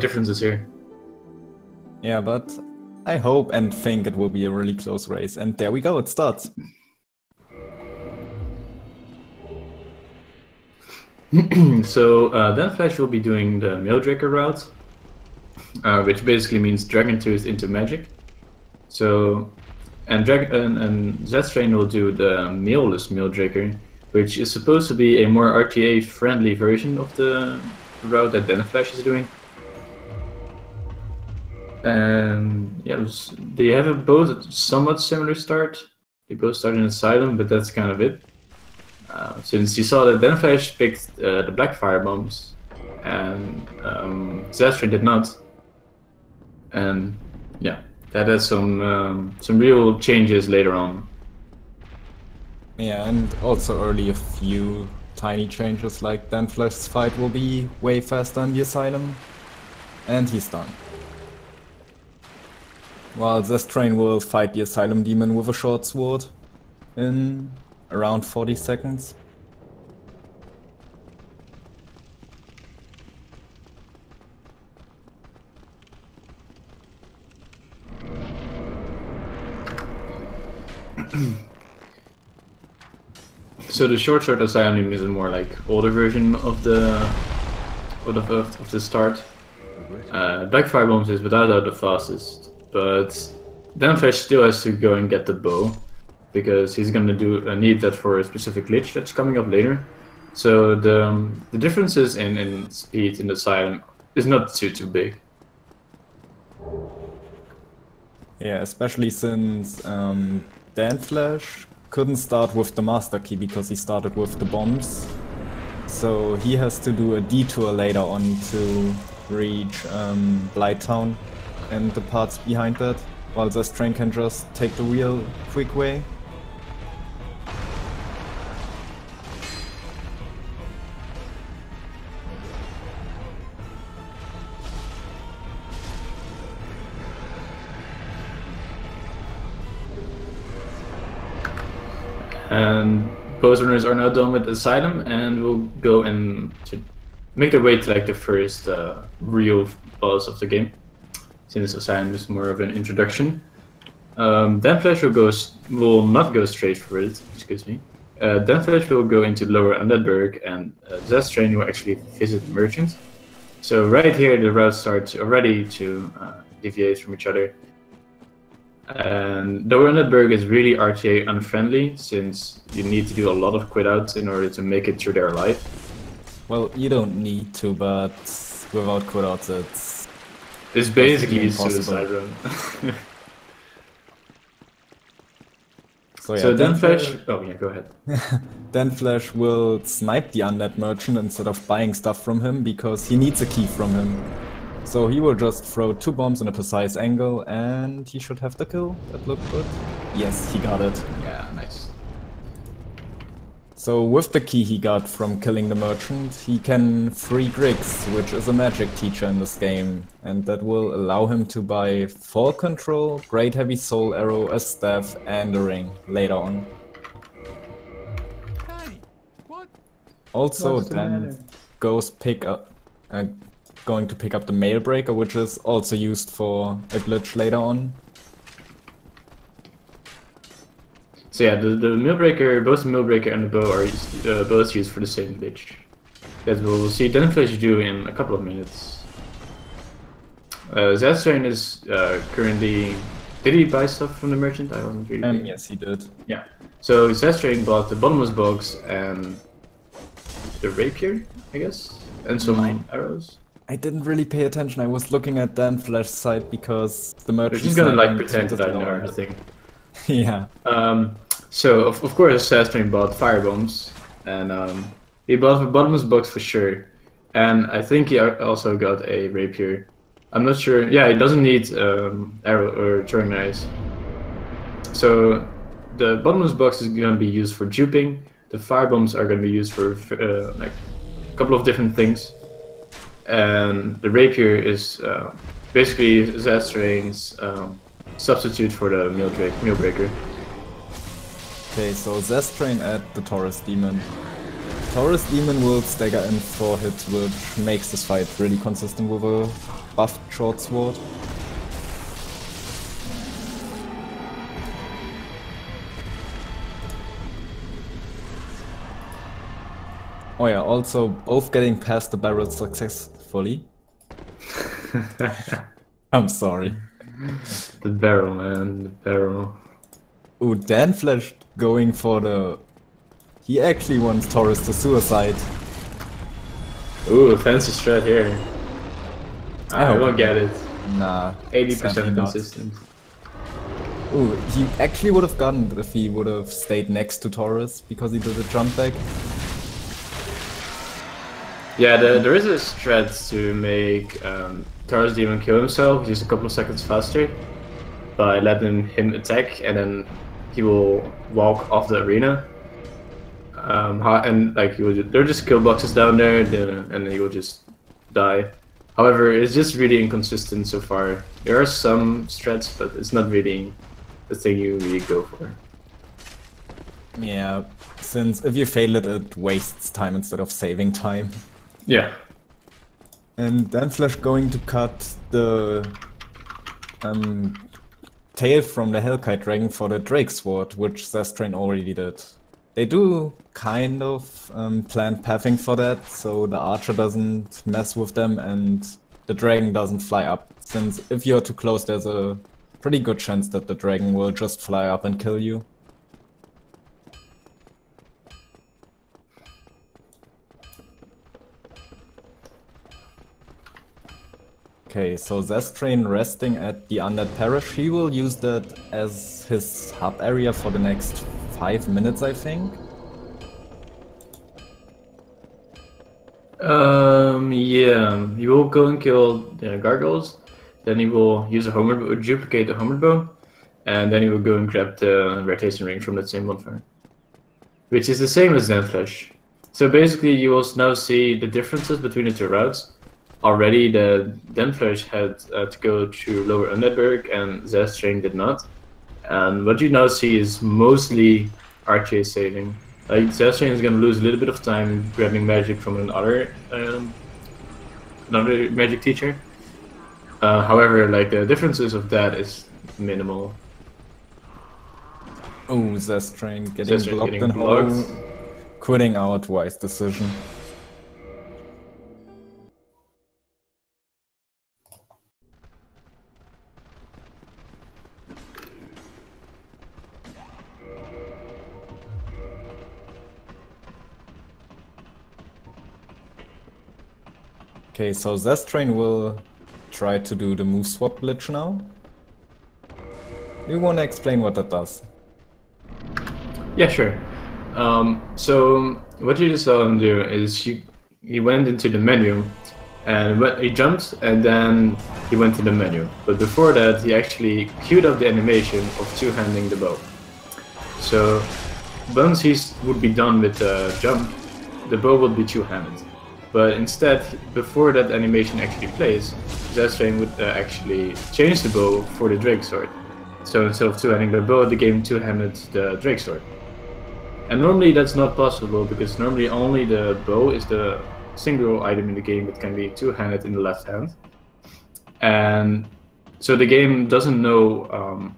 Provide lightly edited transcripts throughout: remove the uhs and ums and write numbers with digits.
differences here. Yeah, but I hope and think it will be a really close race. And there we go, it starts. So danflesh will be doing the Maildraker route, which basically means Dragon Tooth into magic. So, and zazztrain will do the Mailless Maildraker, which is supposed to be a more RTA-friendly version of the route that danflesh is doing. And yeah, they have a both somewhat similar start. They both start in Asylum, but that's kind of it. Since you saw that danflesh picked the black fire bombs, and zazztrain did not, and yeah, that has some real changes later on. Yeah, and also early a few tiny changes, like danflesh's fight will be way faster in the Asylum, and he's done. While zazztrain will fight the Asylum demon with a short sword in around 40 seconds. So the short sword Asylum is a more like older version of the start. Black fire bombs is without doubt the fastest, but danflesh still has to go and get the bow, because he's going to need that for a specific glitch that's coming up later. So the differences in speed in the Asylum is not too big. Yeah, especially since danflesh couldn't start with the master key because he started with the bombs. So he has to do a detour later on to reach Blighttown and the parts behind that, while zazztrain can just take the real quick way. And both runners are now done with Asylum, and we'll go and to make their way to like the first real boss of the game, since Asylum is more of an introduction. danflesh will not go straight for it, excuse me. danflesh will go into Lower Undeadburg, and zazztrain will actually visit Merchant. So right here the routes start already to deviate from each other. And Lower Undeadburg is really RTA unfriendly, since you need to do a lot of quit outs in order to make it through there alive. Well, you don't need to, but without quit outs it's basically a suicide run. So, yeah, so danflesh, oh yeah, go ahead. danflesh will snipe the undead merchant instead of buying stuff from him, because he needs a key from him. So he will just throw 2 bombs in a precise angle, and he should have the kill. That looked good. Yes, he got it. Yeah, nice. So with the key he got from killing the merchant, he can free Griggs, which is a magic teacher in this game, and that will allow him to buy Fall Control, Great Heavy Soul Arrow, a staff, and a ring later on. Hey, what? Also, Dan goes going to pick up the Mailbreaker, which is also used for a glitch later on. So yeah, the Mailbreaker, both the Mailbreaker and the bow are both used for the same glitch. That we'll see danflesh do in a couple of minutes. zazztrain is currently... Did he buy stuff from the merchant? I wasn't really... Yes, he did. Yeah. So zazztrain bought the bottomless box and the rapier, I guess? And some arrows. I didn't really pay attention. I was looking at danflesh's side because the merchant... He's gonna like pretend that I know everything. Yeah. So of course zazztrain bought fire bombs, and he bought the bottomless box for sure, and I think he also got a rapier. I'm not sure. Yeah, he doesn't need arrow or throwing knives. So the bottomless box is going to be used for duping. The fire bombs are going to be used for like a couple of different things, and the rapier is basically zazztrain's substitute for the Mailbreaker. Okay, so zazztrain at the Taurus Demon. Taurus Demon will stagger in 4 hits, which makes this fight really consistent with a buffed short sword. Oh yeah, also both getting past the barrel successfully. I'm sorry. The barrel, man, the barrel. Ooh, danflesh going for the... He actually wants Taurus to suicide. Ooh, fancy strat here. I I hope won't he- get it. Nah, 80% sadly not. consistent. Ooh, he actually would have gotten it if he would have stayed next to Taurus because he did a jump back. Yeah, there is a strat to make Taurus Demon kill himself just a couple of seconds faster by letting him attack, and then he will walk off the arena. And like there are just kill boxes down there, and then he will just die. However, it's just really inconsistent so far. There are some strats, but it's not really the thing you really go for. Yeah, since if you fail it, it wastes time instead of saving time. Yeah. And danflesh going to cut the tail from the Hellkite Dragon for the Drake Sword, which zazztrain already did. They do kind of plan pathing for that, so the archer doesn't mess with them and the dragon doesn't fly up. Since if you're too close, there's a pretty good chance that the dragon will just fly up and kill you. Okay, so zazztrain resting at the undead parish, he will use that as his hub area for the next 5 minutes, I think. Yeah, he will go and kill the gargoyles, then he will use a homeward duplicate the homeward bow, and then he will go and grab the rotation ring from that same bonfire, which is the same as danflesh. So basically, you will now see the differences between the two routes. Already, the danflesh had to go to Lower Undeadburg, and zazztrain did not. And what you now see is mostly RTA saving. Like zazztrain is gonna lose a little bit of time grabbing magic from another magic teacher. However, like the differences of that is minimal. Oh, zazztrain getting Zazztrain blocked getting and blocked. hollow. Quitting out, wise decision. Okay, so zazztrain will try to do the move swap glitch now. Do you want to explain what that does? Yeah, sure. So what you just saw him do is he went into the menu, and he jumped, and then he went to the menu. But before that, he actually queued up the animation of two-handing the bow. So once he would be done with the jump, the bow would be two-handed. But instead, before that animation actually plays, zazztrain would actually change the bow for the Drake Sword. So instead of two-handing the bow, the game two-handed the Drake Sword. And normally that's not possible, because normally only the bow is the single item in the game that can be two-handed in the left hand. And so the game doesn't know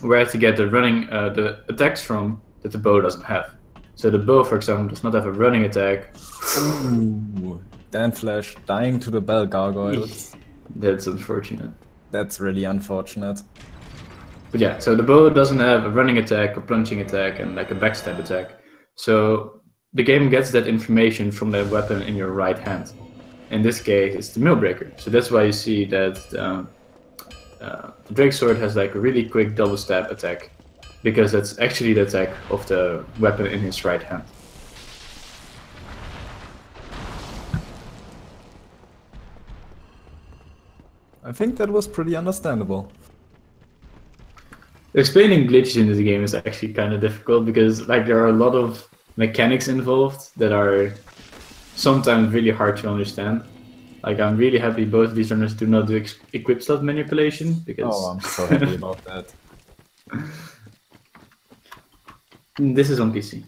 where to get the attacks from that the bow doesn't have. So the bow, for example, does not have a running attack. Ooh, danflesh dying to the bell gargoyles. That's unfortunate. That's really unfortunate. But yeah, so the bow doesn't have a running attack, a plunging attack, and like a backstab attack. So the game gets that information from the weapon in your right hand. In this case, it's the Millbreaker. So that's why you see that the Drake Sword has like a really quick double stab attack, because that's actually the attack of the weapon in his right hand. I think that was pretty understandable. Explaining glitches in this game is actually kind of difficult, because like there are a lot of mechanics involved that are sometimes really hard to understand. Like I'm really happy both of these runners do not do equip slot manipulation, because Oh, I'm so happy about that. This is on PC.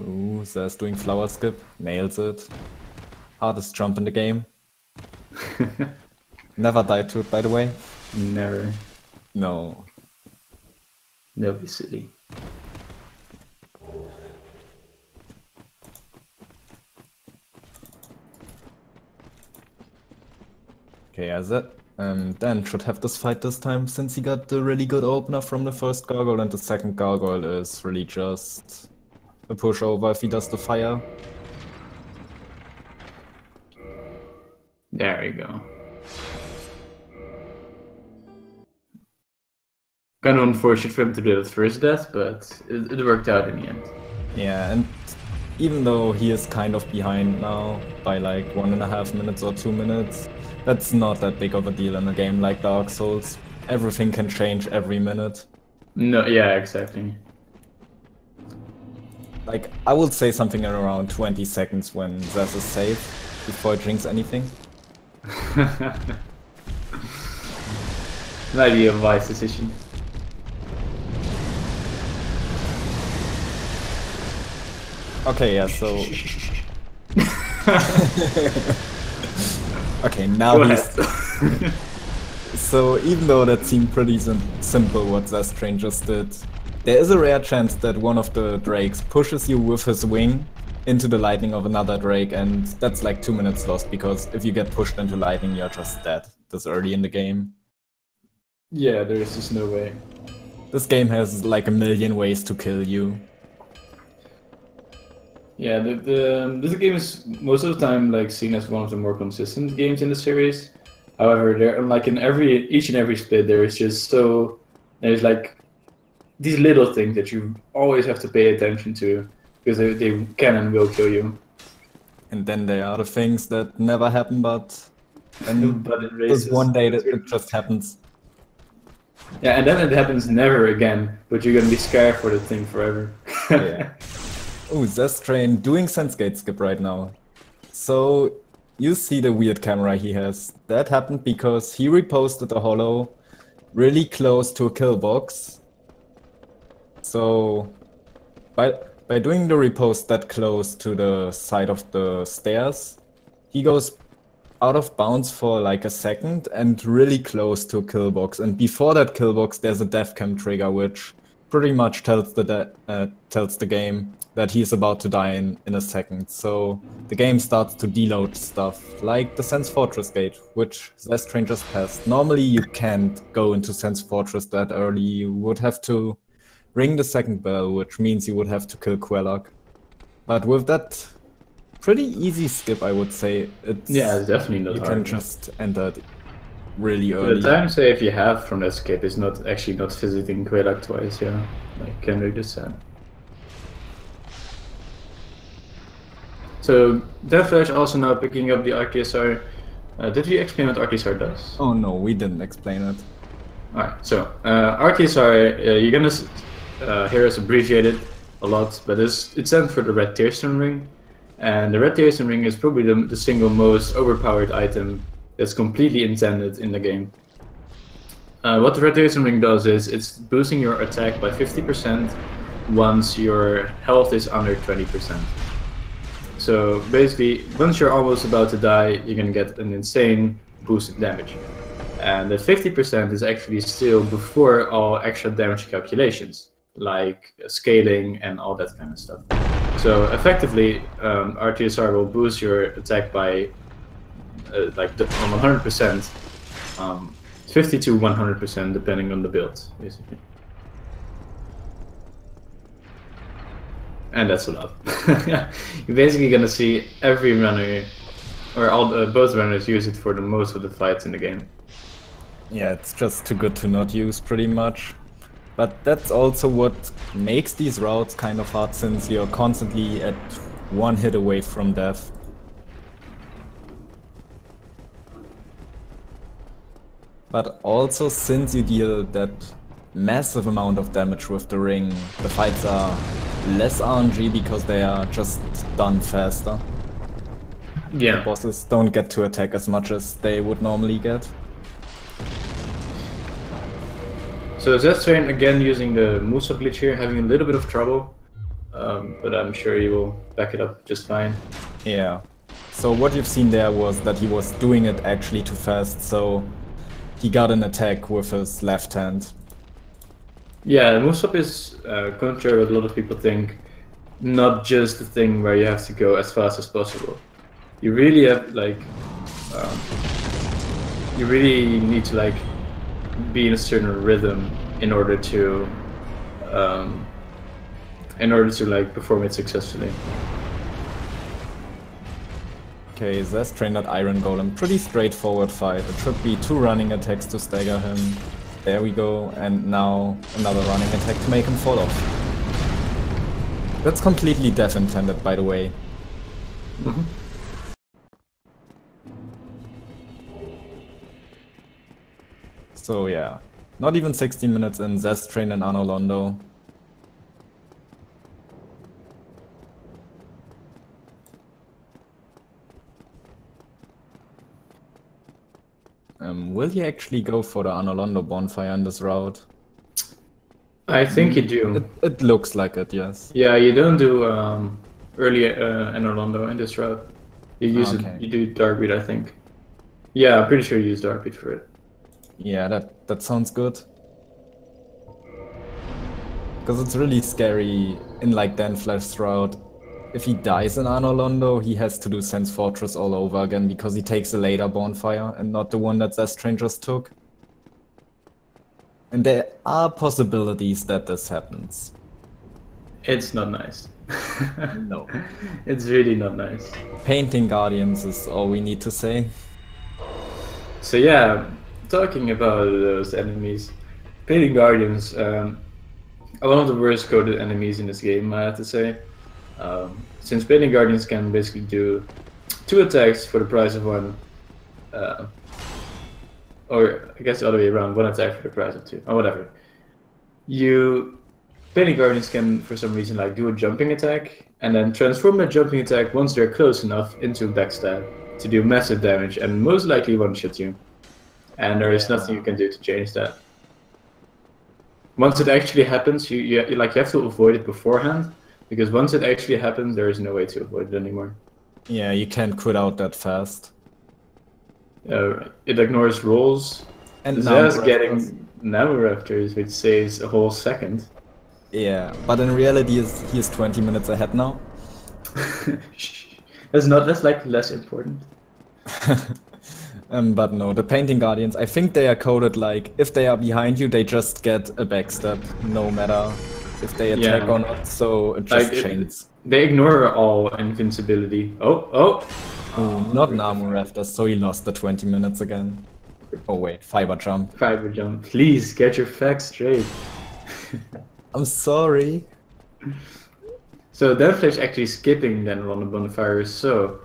Ooh, Zaz doing flower skip. Nails it. Hardest jump in the game. Never died to it, by the way. Never. No. That'd be silly. Okay, as it. Dan should have this fight this time since he got the really good opener from the first gargoyle, and the second gargoyle is really just a pushover if he does the fire. There you go. Kind of unfortunate for him to do that first death, but it worked out in the end. Yeah, and even though he is kind of behind now by like 1.5 minutes or 2 minutes, that's not that big of a deal in a game like Dark Souls. Everything can change every minute. No, yeah, exactly. Like, I would say something around 20 seconds when Zaz is safe before it drinks anything. Might be a wise decision. Okay, yeah, so... Okay, now he's... So, even though that seemed pretty simple what zazztrain just did, there is a rare chance that one of the drakes pushes you with his wing into the lightning of another drake, and that's like 2 minutes lost, because if you get pushed into lightning, you're just dead this early in the game. Yeah, there is just no way. This game has like a million ways to kill you. Yeah, this game is most of the time like seen as one of the more consistent games in the series. However, there like in each and every split, there's like these little things that you always have to pay attention to because they can and will kill you. And then there are the things that never happen, but it there's one day that it just happens. Yeah, and then it happens never again, but you're gonna be scared for the thing forever. Yeah. Oh, zazztrain doing sense gate skip right now. So you see the weird camera he has. That happened because he reposted a hollow really close to a kill box. So by doing the repost that close to the side of the stairs, he goes out of bounds for like a second and really close to a kill box. And before that kill box, there's a death cam trigger, which pretty much tells the game that he's about to die in a second. So the game starts to deload stuff, like the Sense Fortress gate, which zazztrain just passed. Normally you can't go into Sense Fortress that early. You would have to ring the second bell, which means you would have to kill Quelloc. But with that pretty easy skip, I would say, it's definitely not you hard. can just enter it really early. The time save you have from that skip is not visiting Quelloc twice, yeah. Like Kendrick just said. So danflesh also now picking up the RTSR. Did we explain what RTSR does? Oh no, we didn't explain it. Alright, so RTSR, you're gonna hear us abbreviate it a lot, but it stands for the Red Tearstone Ring. And the Red Tearstone Ring is probably the single most overpowered item that's completely intended in the game. What the Red Tearstone Ring does is it's boosting your attack by 50% once your health is under 20%. So basically, once you're almost about to die, you're gonna get an insane boost in damage. And the 50% is actually still before all extra damage calculations, like scaling and all that kind of stuff. So effectively, RTSR will boost your attack by on 100%, 50 to 100% depending on the build, basically. And that's a lot. You're basically gonna see every runner, or both runners, use it for the most of the fights in the game. Yeah, it's just too good to not use, pretty much. But that's also what makes these routes kind of hard, since you're constantly at one hit away from death. But also, since you deal that massive amount of damage with the ring, the fights are less RNG because they are just done faster. Yeah. The bosses don't get to attack as much as they would normally get. So zazztrain, again using the Musa glitch here, having a little bit of trouble. but I'm sure he will back it up just fine. Yeah. So what you've seen there was that he was doing it actually too fast, so he got an attack with his left hand. Yeah, move swap is contrary to what a lot of people think, not just the thing where you have to go as fast as possible. You really have like, you really need to like be in a certain rhythm in order to like perform it successfully. Okay, zazztrain that Iron Golem. Pretty straightforward fight. It should be 2 running attacks to stagger him. There we go, and now another running attack to make him fall off. That's completely death intended, by the way. Mm-hmm. So yeah, not even 16 minutes in, zazztrain and Anolondo. Will he actually go for the Anolondo bonfire in this route? I think you do. It looks like it, yes. Yeah, you don't do early Anolondo in this route. You use it. You do Darkbeat, I think. Yeah, I'm pretty sure you use Darkbeat for it. Yeah, that sounds good. Because it's really scary in like danflesh route. If he dies in Anolondo, he has to do Sense Fortress all over again because he takes a later bonfire and not the one that zazztrain just took. And there are possibilities that this happens. It's not nice. No. It's really not nice. Painting Guardians is all we need to say. So yeah, talking about those enemies, Painting Guardians are one of the worst coded enemies in this game, I have to say. Since Painting Guardians can basically do 2 attacks for the price of 1, or I guess the other way around, 1 attack for the price of 2, or whatever. Painting Guardians can, for some reason, like do a jumping attack, and then transform that jumping attack once they're close enough into backstab to do massive damage, and most likely one-shot you. And there is nothing you can do to change that. Once it actually happens, you have to avoid it beforehand, because once it actually happens, there is no way to avoid it anymore. Yeah, you can't quit out that fast. It ignores rolls. And Zaz getting Namoraptors, which saves a whole second. Yeah, but in reality, he is 20 minutes ahead now. That's like less important. But no, the Painting Guardians, I think they are coded like, if they are behind you, they just get a backstab, no matter if they attack or not, so it just chains. They ignore all invincibility. Oh, not Namoraptors, so he lost the 20 minutes again. Oh wait, Fiber Jump. Fiber Jump, please get your facts straight. I'm sorry. So danflesh actually skipping then on the bonfire, so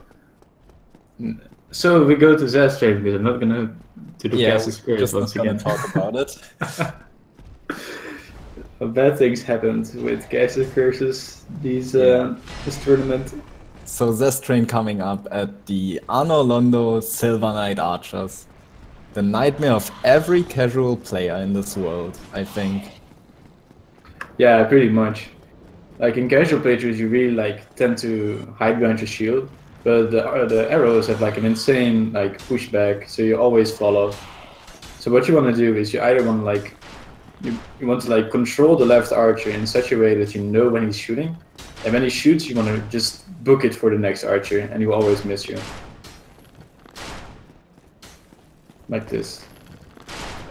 we go to zazztrain because I'm not gonna do the Castle Curse once again. Talk about it. Bad things happened with Castle Curses this tournament. So zazztrain coming up at the Anolondo Silver Knight Archers. The nightmare of every casual player in this world, I think. Yeah, pretty much. Like in casual playthroughs, you really like tend to hide behind your shield, but the arrows have like an insane like pushback, so you always follow. So what you want to do is you either want to like you want to like control the left archer in such a way that you know when he's shooting, and when he shoots, you want to just book it for the next archer, and he will always miss you. Like this.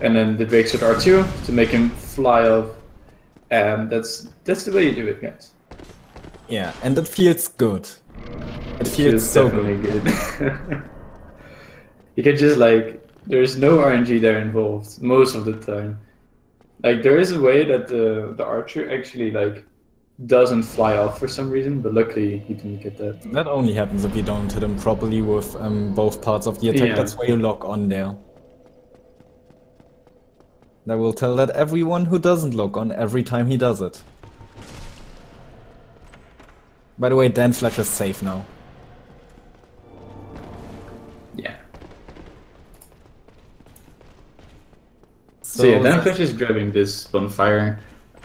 And then the Drake Sword R2 to make him fly off. And that's the way you do it, guys. Yeah, and it feels good. It feels so good. You can just like, there's no RNG there involved most of the time. Like there is a way that the archer actually like doesn't fly off for some reason, but luckily he didn't get that. That only happens if you don't hit him properly with both parts of the attack. Yeah. That's why you lock on there. I will tell that everyone who doesn't lock on every time he does it. By the way, danflesh is safe now. Yeah. So yeah, danflesh is grabbing this bonfire,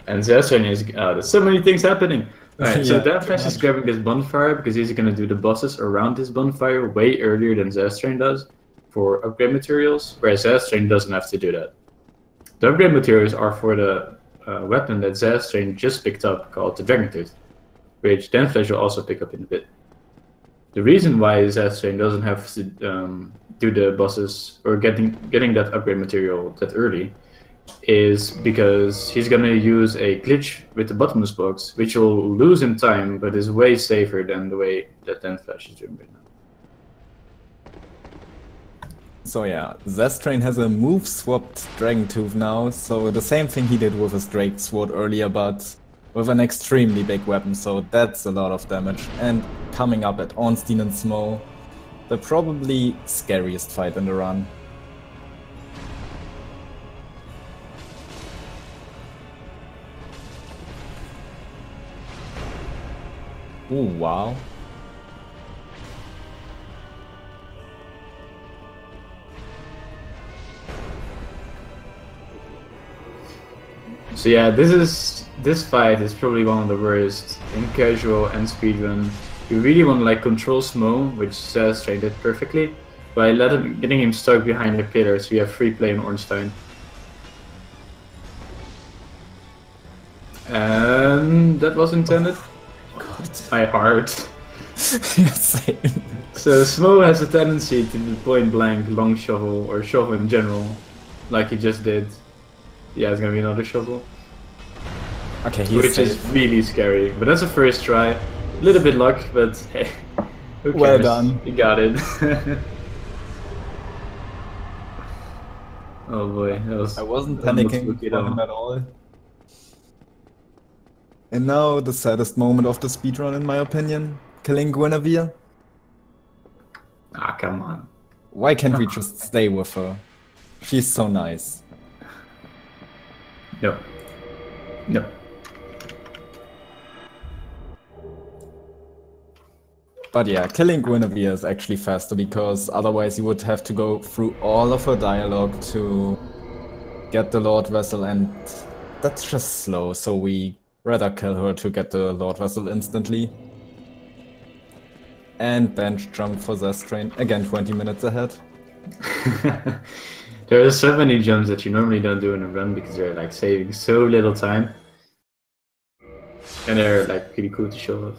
and zazztrain is there's so many things happening. Alright, so Yeah, danflesh is grabbing this bonfire because he's gonna do the bosses around this bonfire way earlier than zazztrain does for upgrade materials, whereas zazztrain doesn't have to do that. The upgrade materials are for the weapon that zazztrain just picked up called the Dragon Tooth, which danflesh will also pick up in a bit. The reason why zazztrain doesn't have to do the bosses or getting that upgrade material that early is because he's gonna use a glitch with the bottomless box, which will lose in time, but is way safer than the way that danflesh is doing right now. So yeah, zazztrain has a move-swapped Dragon Tooth now, so the same thing he did with his Drake Sword earlier, but with an extremely big weapon, so that's a lot of damage. And coming up at Ornstein and Smo, the probably scariest fight in the run. Ooh, wow. So yeah, this fight is probably one of the worst in casual and speedrun. You really want to like control Smo, which zazztrain did perfectly, by getting him stuck behind the pillar, so you have free play on Ornstein. And that was intended. My heart. Same. So Smo has a tendency to do point blank long shovel or shovel in general, like he just did. Yeah, it's gonna be another shovel. Okay, which is really scary. But that's a first try. A little bit luck, but hey, who cares? Well done. You got it. Oh boy, that was. I wasn't panicking for him at all. And now the saddest moment of the speedrun, in my opinion, killing Guinevere. Ah, come on. Why can't we just stay with her? She's so nice. No. No. But yeah, killing Guinevere is actually faster because otherwise you would have to go through all of her dialogue to get the Lord Vessel, and that's just slow, so we rather kill her to get the Lord Vessel instantly. And bench jump for zazztrain, again 20 minutes ahead. There are so many jumps that you normally don't do in a run because they're like saving so little time. And they're like pretty cool to show off.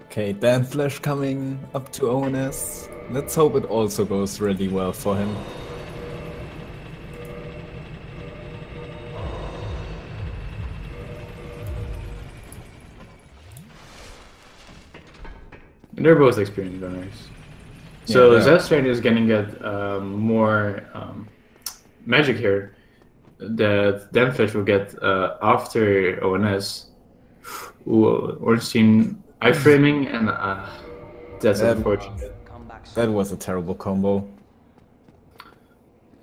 Okay, danflesh coming up to ONS. Let's hope it also goes really well for him. They're both experienced runners. So Yeah, zazztrain is gonna get more magic here that danflesh will get after ONS. Ooh, Ornstein iframing, and that's unfortunate. that was a terrible combo.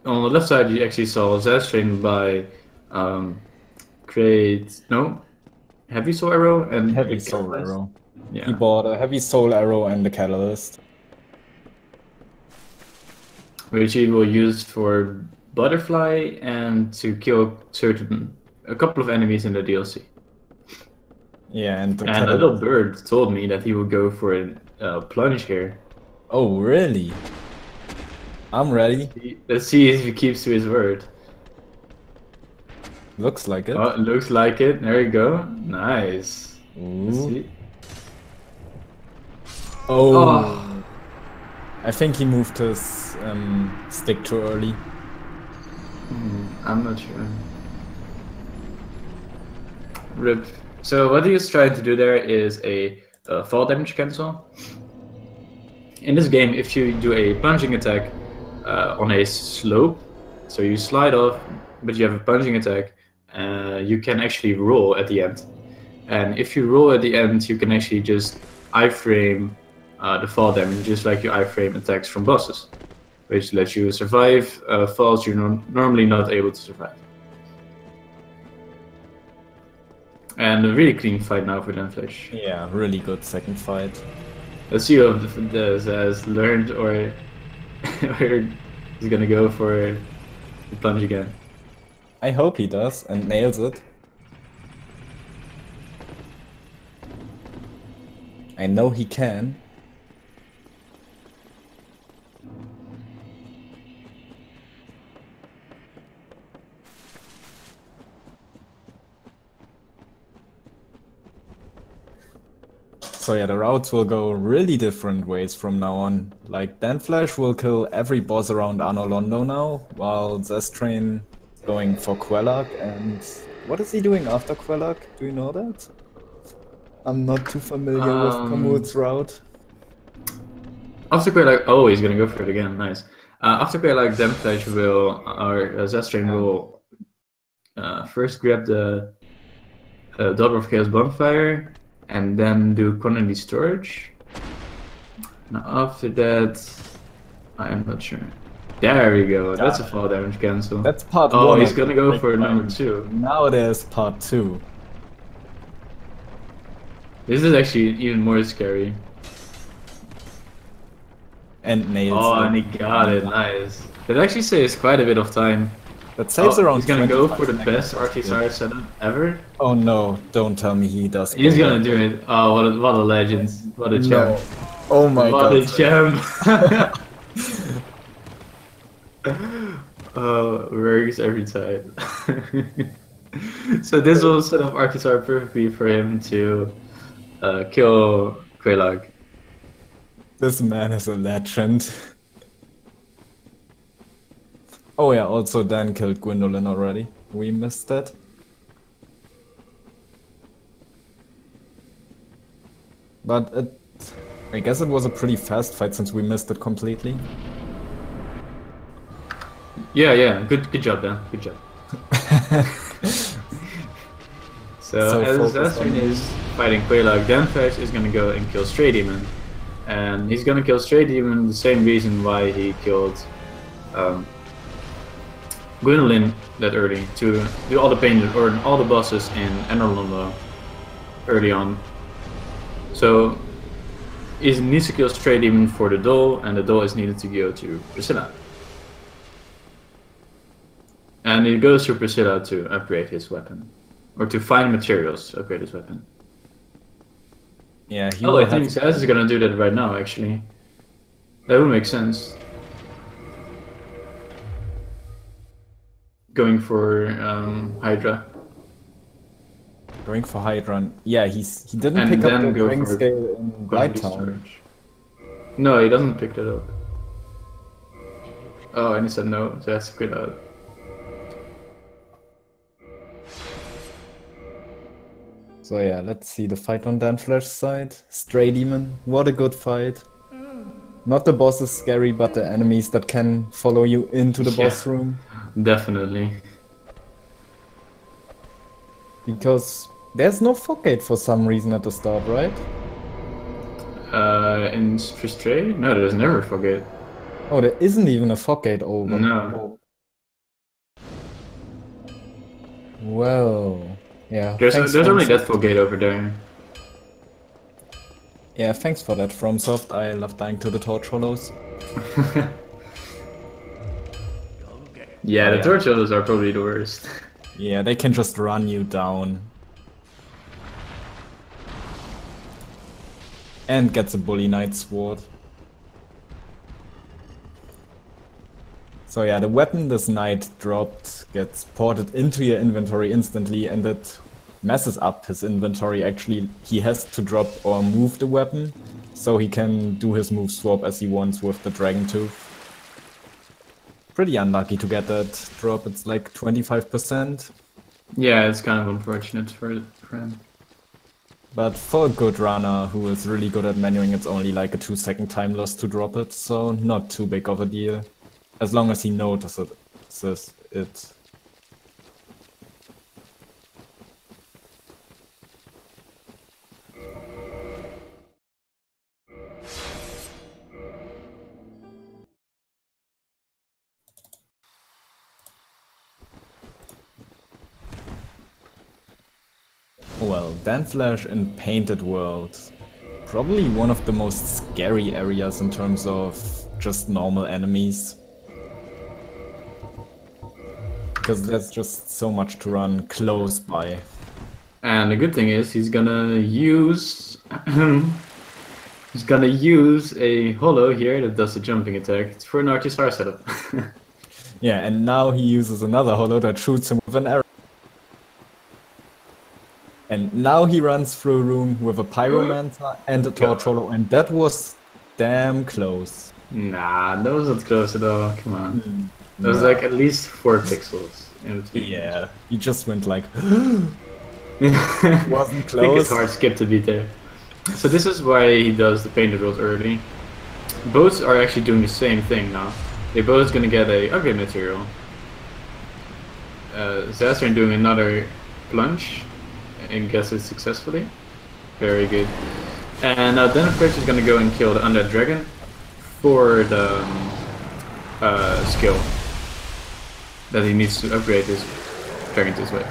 On the left side, you actually saw zazztrain by create heavy soul arrow and Heavy a soul catalyst. arrow. Yeah. He bought a heavy soul arrow and the catalyst. Which he will use for butterfly and to kill a couple of enemies in the DLC. Yeah, and the And a little bird told me that he will go for a plunge here. Oh, really? I'm ready. Let's see if he keeps to his word. Looks like it. Oh, looks like it. There you go. Nice. Let's Ooh. see. Oh. I think he moved his stick too early. I'm not sure. Rip. So what he's trying to do there is a fall damage cancel. In this game, if you do a plunging attack on a slope, so you slide off, but you have a plunging attack, you can actually roll at the end. And if you roll at the end, you can actually just iframe the fall damage, just like you iframe attacks from bosses, which lets you survive falls you're normally not able to survive. And a really clean fight now for danflesh. Yeah, really good second fight. Let's see if the has learned or or he's gonna go for the plunge again. I hope he does and nails it. I know he can. So yeah, the routes will go really different ways from now on. Like danflesh will kill every boss around Anno Londo now, while zazztrain is going for Quellag. And what is he doing after Quellag? Do you know that? I'm not too familiar with Kamut's route. After quite like, oh, he's gonna go for it again. Nice. After quite like, danflesh will or zazztrain will first grab the Daughter of Chaos bonfire and then do quantity storage. Now after that, I am not sure. There we go. That's a fall damage cancel. That's part one. Oh, one. he's gonna go for number 2. Now there's part 2. This is actually even more scary. And nails. Oh, and he got it. Nice. That actually saves quite a bit of time. That saves around. He's gonna go for the best Arctisar setup ever. Oh no! Don't tell me he does. He's gonna do it. Oh, what a legend! What a champ! No. Oh my god! What a champ! Works every time. So this will set up Arctisar perfectly for him to kill Quelag. This man is a legend. Oh yeah, also Dan killed Gwendolyn already. We missed that. But I guess it was a pretty fast fight since we missed it completely. Yeah. Good job, Dan. Good job. So as zazztrain is fighting Quelag, danflesh is gonna go and kill Stray Demon. And he's gonna kill Stray Demon the same reason why he killed Gwendolyn that early, to do all the pain or all the bosses in Anno Londo early on. So he needs to kill Stray Demon for the doll, and the doll is needed to go to Priscilla. And he goes to Priscilla to upgrade his weapon, or to find materials to upgrade his weapon. Yeah, I think Zaz is gonna do that right now. Actually, that would make sense. Going for Hydra. Going for Hydra. Yeah, he didn't pick up the ring scale in Blighttown. No, he doesn't pick that up. Oh, and he said no, so that's good out. So yeah, let's see the fight on danflesh's side. Stray Demon, what a good fight. Not the boss is scary, but the enemies that can follow you into the boss room. Definitely. Because there's no fog gate for some reason at the start, right? In Stray? No, there's never a fog gate. Oh, there isn't even a fog gate over. No. Well, yeah. There's only that fog gate over there. Yeah, thanks for that, FromSoft. I love dying to the torch hollows. Yeah, the torch hollows are probably the worst. Yeah, they can just run you down. And gets a Bully Knight Sword. So yeah, the weapon this knight dropped gets ported into your inventory instantly, and it messes up his inventory. Actually, he has to drop or move the weapon so he can do his move swap as he wants with the Dragon Tooth. Pretty unlucky to get that drop. It's like 25%. Yeah, it's kind of unfortunate for him. But for a good runner who is really good at menuing, it's only like a 2-second time loss to drop it, so not too big of a deal. As long as he notices it. Well, danflesh in Painted World. Probably one of the most scary areas in terms of just normal enemies. Because there's just so much to run close by. And the good thing is he's gonna use he's gonna use a holo here that does the jumping attack. It's for an RTSR setup. Yeah, and now he uses another holo that shoots him with an arrow. And now he runs through a room with a pyromancer and a torch holo, and that was damn close. Nah, that wasn't close at all. Come on. There was like at least 4 pixels in between. Yeah, he just went like Wasn't wasn't I think close. it's hard skip to beat there. So this is why he does the painted world early. Both are actually doing the same thing now. They're both gonna get a upgrade material. Zazztrain doing another plunge and gets it successfully. Very good. And now danflesh is gonna go and kill the undead dragon for the skill that he needs to upgrade his dragon to his way.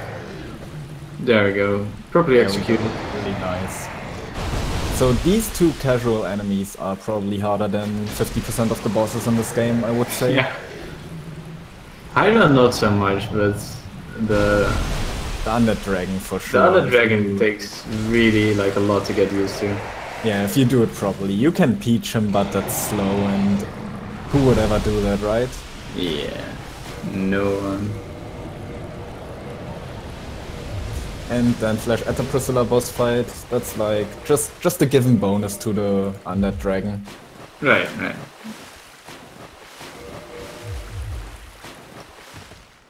There we go. Properly executed. Really nice. So these two casual enemies are probably harder than 50% of the bosses in this game, I would say. Yeah. Hydra not so much, but the undead dragon for sure. the other dragon takes really like a lot to get used to. Yeah, if you do it properly. You can peach him, but that's slow, and who would ever do that, right? Yeah. No one. And then Flash at the Priscilla boss fight, that's like just a given bonus to the undead dragon. Right.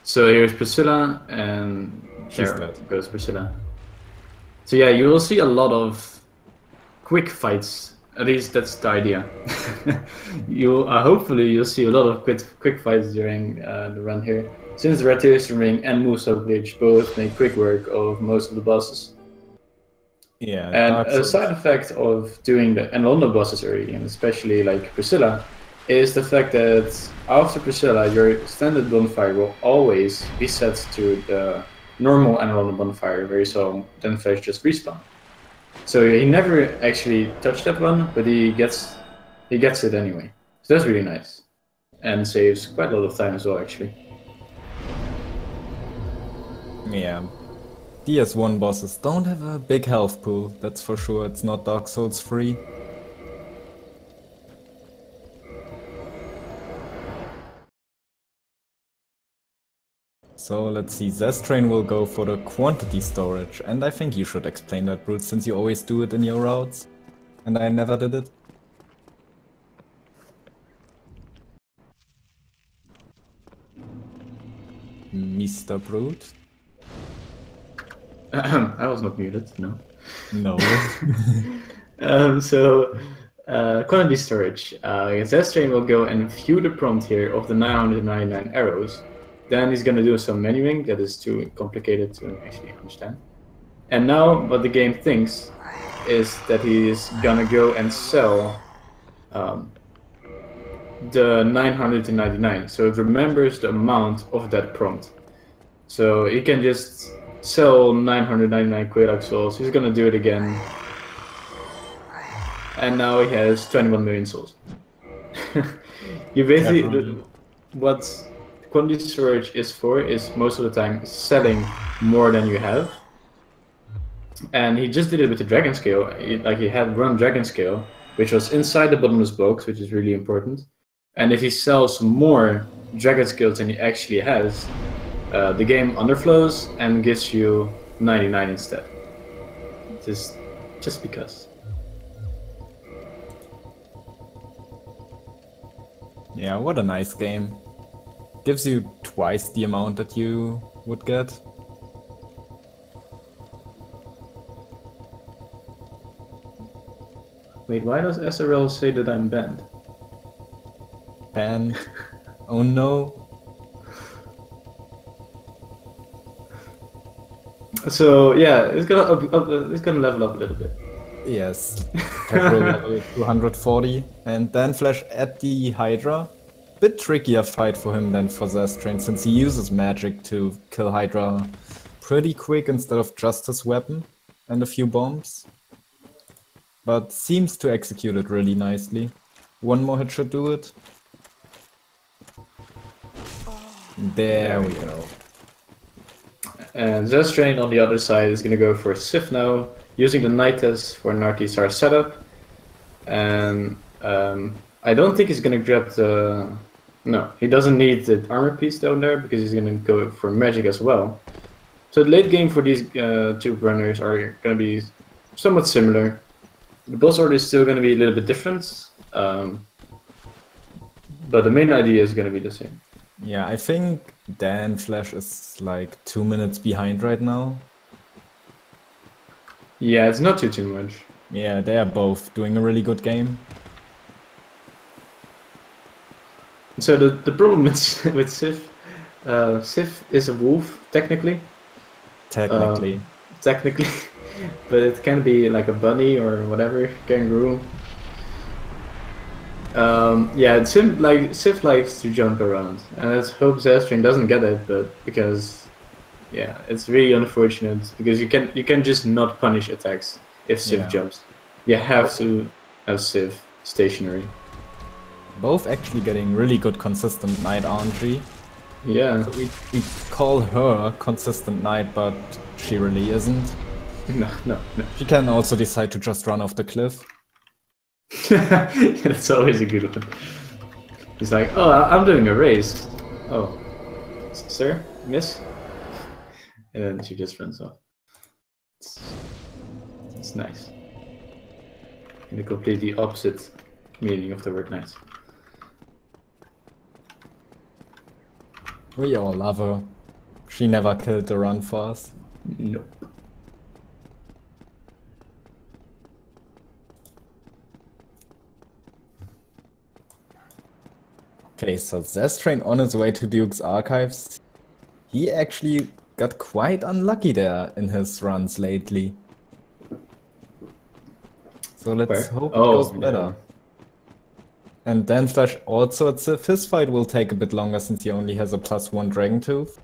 So here's Priscilla, and She's there dead. goes Priscilla. So yeah, you will see a lot of quick fights. At least that's the idea. You hopefully you'll see a lot of quick fights during the run here. Since the Retribution Ring and Moonstone Bridge both make quick work of most of the bosses. Yeah, And Dark a Souls. side effect of doing the London bosses early, and especially like Priscilla, is the fact that after Priscilla, your standard bonfire will always be set to the normal London bonfire, where you saw danflesh just respawn. So he never actually touched that one, but he gets it anyway. So that's really nice, and saves quite a lot of time as well, actually. Yeah. DS1 bosses don't have a big health pool, that's for sure. It's not Dark Souls 3. So let's see, zazztrain will go for the quantity storage, and I think you should explain that, Brute, since you always do it in your routes, and I never did it. Mr. Brute? I was not muted, no. No. Quantity storage. Zazztrain will go and view the prompt here of the 999 arrows. Then he's gonna do some menuing that is too complicated to actually understand. And now what the game thinks is that he is gonna go and sell the 999. So it remembers the amount of that prompt. So he can just sell 999 Quelax souls. He's gonna do it again. And now he has 21 million souls. You basically, what quantity storage is for is most of the time selling more than you have. And he just did it with the dragon scale. He had run dragon scale, which was inside the bottomless box, which is really important. And if he sells more dragon scales than he actually has, the game underflows and gives you 99 instead. Just because. Yeah, what a nice game. Gives you twice the amount that you would get. Wait, why does SRL say that I'm banned? Banned? Oh no. So yeah, it's gonna level up a little bit. Yes. Capital level 240. And then Flash at the Hydra. Bit trickier fight for him than for zazztrain, since he uses magic to kill Hydra pretty quick instead of just his weapon. and a few bombs. But seems to execute it really nicely. One more hit should do it. There we go. And zazztrain on the other side is going to go for Sif now, using the Nightess for an RT-Star setup. And I don't think he's going to grab the... No, he doesn't need the armor piece down there because he's going to go for magic as well. So the late game for these two runners are going to be somewhat similar. The boss order is still going to be a little bit different, but the main idea is going to be the same. Yeah, I think danflesh is like 2 minutes behind right now. Yeah, it's not too much. Yeah, they are both doing a really good game. So the problem with Sif, Sif is a wolf technically. Technically. Technically, but it can be like a bunny or whatever, kangaroo. Yeah, Sif likes to jump around, and let's hope zazztrain doesn't get it, but because, yeah, it's really unfortunate because you can just not punish attacks if Sif jumps. You have to have Sif stationary. Both actually getting really good consistent knight, aren't she? Yeah. So we call her consistent knight, but she really isn't. No. She can also decide to just run off the cliff. That's always a good one. He's like, oh, I'm doing a race. Oh, sir, miss? And then she just runs off. It's nice. In the completely opposite meaning of the word nice. We all love her. She never killed the run for us. Nope. Okay, so zazztrain on his way to Duke's Archives. He actually got quite unlucky there in his runs lately. So let's hope it goes better. And danflesh also at Sif. His fight will take a bit longer since he only has a +1 Dragon Tooth.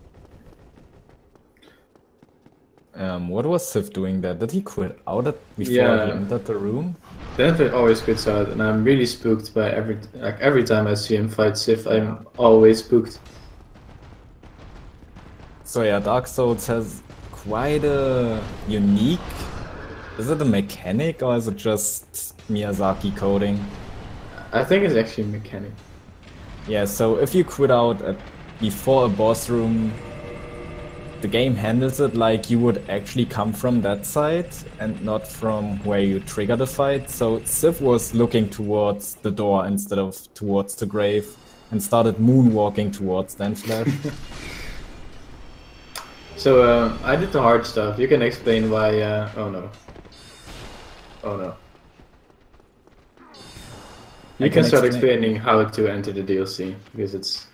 What was Sif doing there? Did he quit out before he entered the room? danflesh always quits out, and I'm really spooked by every time I see him fight Sif. I'm always spooked. So yeah, Dark Souls has quite a unique... Is it a mechanic or is it just Miyazaki coding? I think it's actually a mechanic. Yeah, so if you quit out before a boss room, the game handles it like you would actually come from that side and not from where you trigger the fight. So Sif was looking towards the door instead of towards the grave and started moonwalking towards danflesh. So I did the hard stuff. You can explain why... oh no. Oh no. You can start explaining how to enter the DLC, because it's...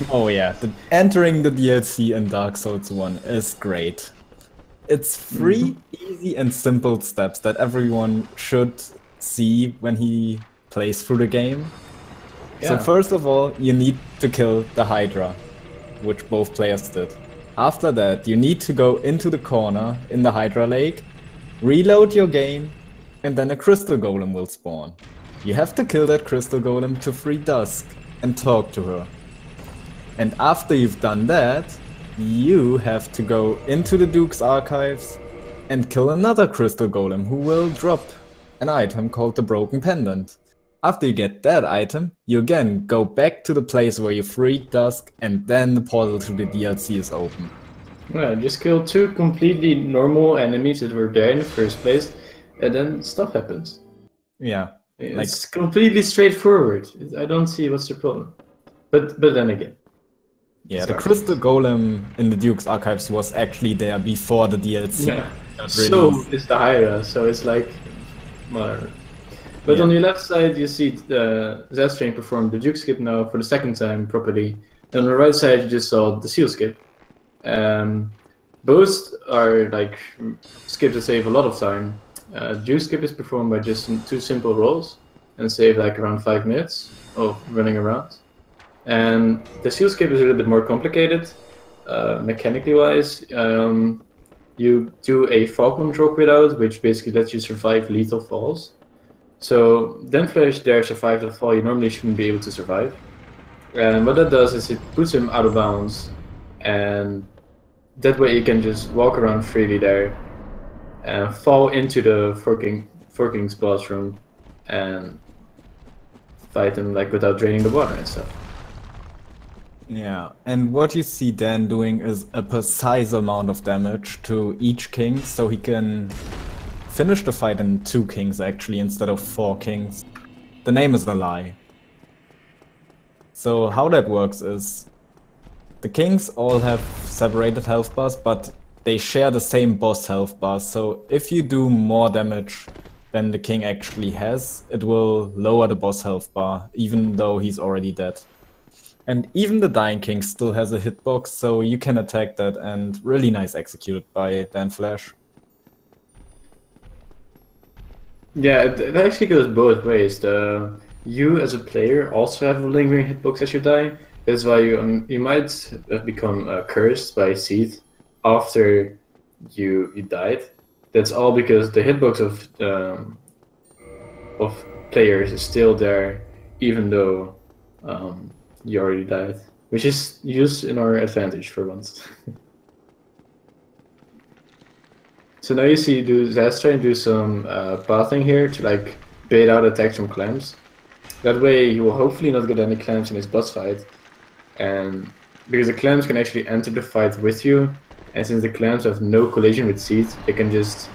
Oh yeah, entering the DLC in Dark Souls 1 is great. It's 3 easy and simple steps that everyone should see when he plays through the game. Yeah. So first of all, you need to kill the Hydra, which both players did. After that, you need to go into the corner in the Hydra Lake, reload your game, and then a Crystal Golem will spawn. You have to kill that Crystal Golem to free Dusk and talk to her. And after you've done that, you have to go into the Duke's Archives and kill another Crystal Golem who will drop an item called the Broken Pendant. After you get that item, you again go back to the place where you freed Dusk, and then the portal to the DLC is open. Yeah, just kill 2 completely normal enemies that were there in the first place, and then stuff happens. Yeah. It's completely straightforward. I don't see what's the problem. But then again. Yeah, the Crystal Golem in the Duke's Archives was actually there before the DLC. Yeah. So is the Hydra, so it's like whatever. But on the left side, you see the zazztrain perform the Duke skip now for the second time properly. And on the right side, you just saw the Seal skip. Both are like skips that save a lot of time. Duke skip is performed by just 2 simple rolls and save like around 5 minutes of running around. And the Seal skip is a little bit more complicated, mechanically wise. you do a fall control quit-out, which basically lets you survive lethal falls. So danflesh there survived a fall you normally shouldn't be able to survive. And what that does is it puts him out of bounds, and that way you can just walk around freely there and fall into the Forking's boss room and fight him like without draining the water and stuff. Yeah, and what you see Dan doing is a precise amount of damage to each king, so he can finish the fight in 2 kings actually instead of 4 kings. The name is a lie. So how that works is the kings all have separated health bars, but they share the same boss health bar. So if you do more damage than the king actually has, it will lower the boss health bar, even though he's already dead. And even the dying king still has a hitbox, so you can attack that, and really nice executed by danflesh. Yeah, it actually goes both ways. You as a player also have a lingering hitbox as you die. That's why you might have become cursed by Seath after you died. That's all because the hitbox of players is still there, even though you already died, which is used in our advantage for once. So now you see zazztrain do some pathing here to like bait out attacks from clamps. That way he will hopefully not get any clamps in his boss fight. And because the clamps can actually enter the fight with you, and since the clamps have no collision with Seath, they can just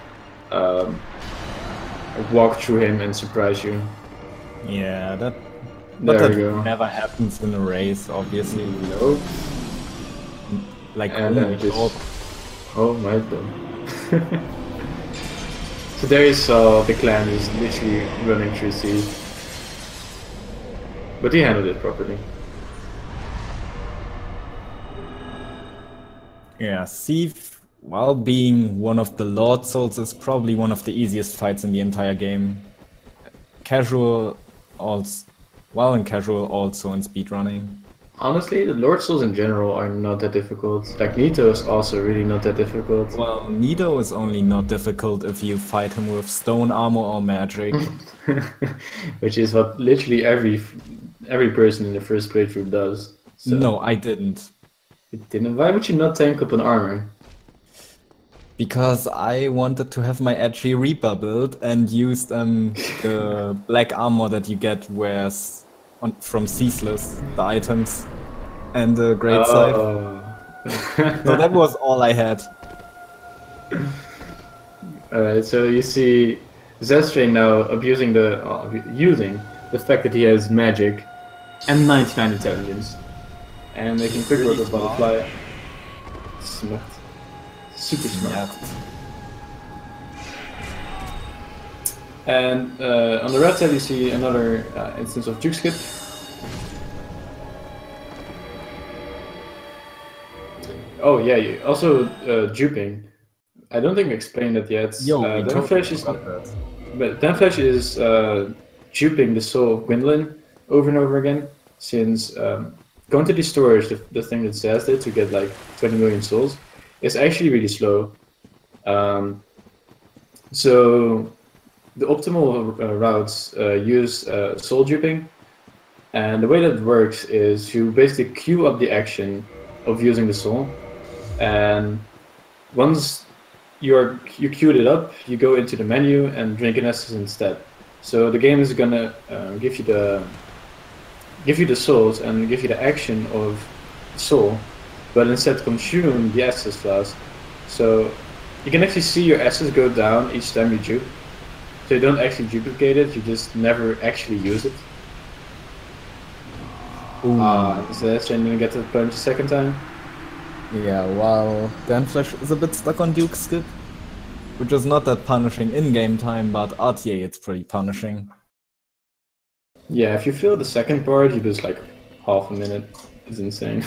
walk through him and surprise you. Yeah, but There we that go. never happens in a race, obviously. No. Like, And oh then my just god. oh my god. So there you saw the clan is literally running through Seath. But he handled it properly. Yeah, Seath, while being one of the Lord Souls, is probably one of the easiest fights in the entire game. Casual, also, while in casual, also in speedrunning. Honestly, the Lord Souls in general are not that difficult. Like Nito is also really not that difficult. Well, Nido is only not difficult if you fight him with stone armor or magic. Which is what literally every person in the first playthrough does. So No, I didn't. it didn't. Why would you not tank up an armor? Because I wanted to have my edgy Reaper build and used the black armor that you get from Ceaseless, the items, and the Great Scythe. So that was all I had. Alright, so you see zazztrain now using the fact that he has magic and 99 intelligence. And making quick work of Butterfly. Smart. Super smart. Yeah. And on the right side you see another instance of juke skip. Oh yeah, also duping. I don't think I explained that yet. danflesh is duping the soul of Gwendolyn over and over again, since going to the storage, the thing that Zaz did to get like 20 million souls, is actually really slow. So the optimal routes use soul duping, and the way that works is you basically queue up the action of using the soul, and once you queued it up, you go into the menu and drink an essence instead. So the game is gonna give you the souls and give you the action of soul, but instead consume the essence flask. So you can actually see your essence go down each time you dupe. So you don't actually duplicate it, you just never actually use it. So that's gonna get to the punch the second time. Yeah, while danflesh is a bit stuck on Duke Skip, which is not that punishing in-game time, but RTA it's pretty punishing. Yeah, if you feel the second part, you lose like half a minute. It's insane.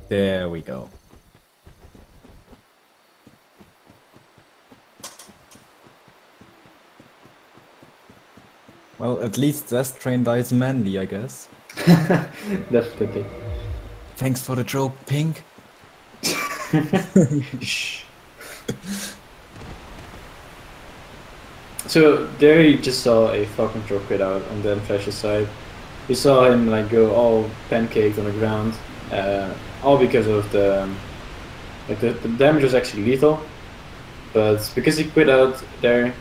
There we go. Well, at least zazztrain dies manly, I guess. Definitely. Thanks for the joke, Pink. Shh. So there you just saw a Falcon Control quit out on danflesh's side. You saw him like go all pancaked on the ground, all because of the damage was actually lethal, but because he quit out there,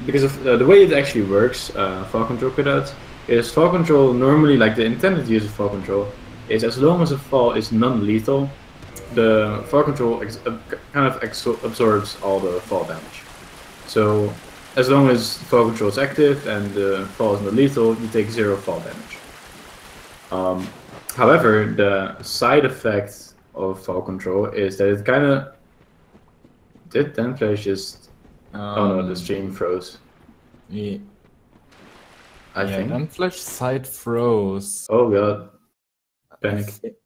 because of the way it actually works, Fall Control quit out is Fall Control normally, like the intended use of Fall Control is as long as a fall is non-lethal, the Fall Control kind of absorbs all the fall damage. So as long as Fall Control is active and the fall is non-lethal, you take 0 fall damage. However, the side effect of Fall Control is that it kind of did danflesh just. Oh no, the stream froze. Yeah. I think. danflesh side froze. Oh god. Panic.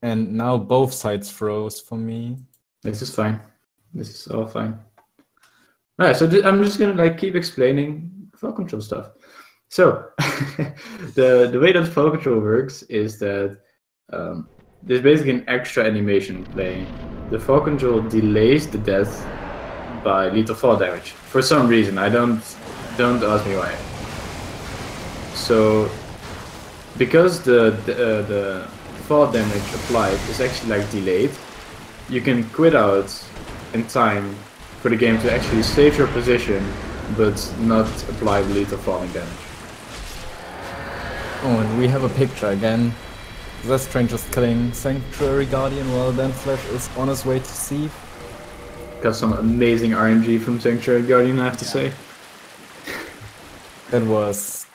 And now both sides froze for me. This is fine. This is all fine. Alright, so I'm just gonna like keep explaining Fall Control stuff. So the way that Fall Control works is that there's basically an extra animation playing. The Fall Control delays the death by lethal fall damage for some reason. Don't ask me why. So because the fall damage applied is actually like delayed, you can quit out in time for the game to actually save your position but not apply the lethal falling damage. Oh, and we have a picture again. zazztrain just killing Sanctuary Guardian while danflesh is on his way to Seath. Got some amazing RNG from Sanctuary Guardian, I have to say. That was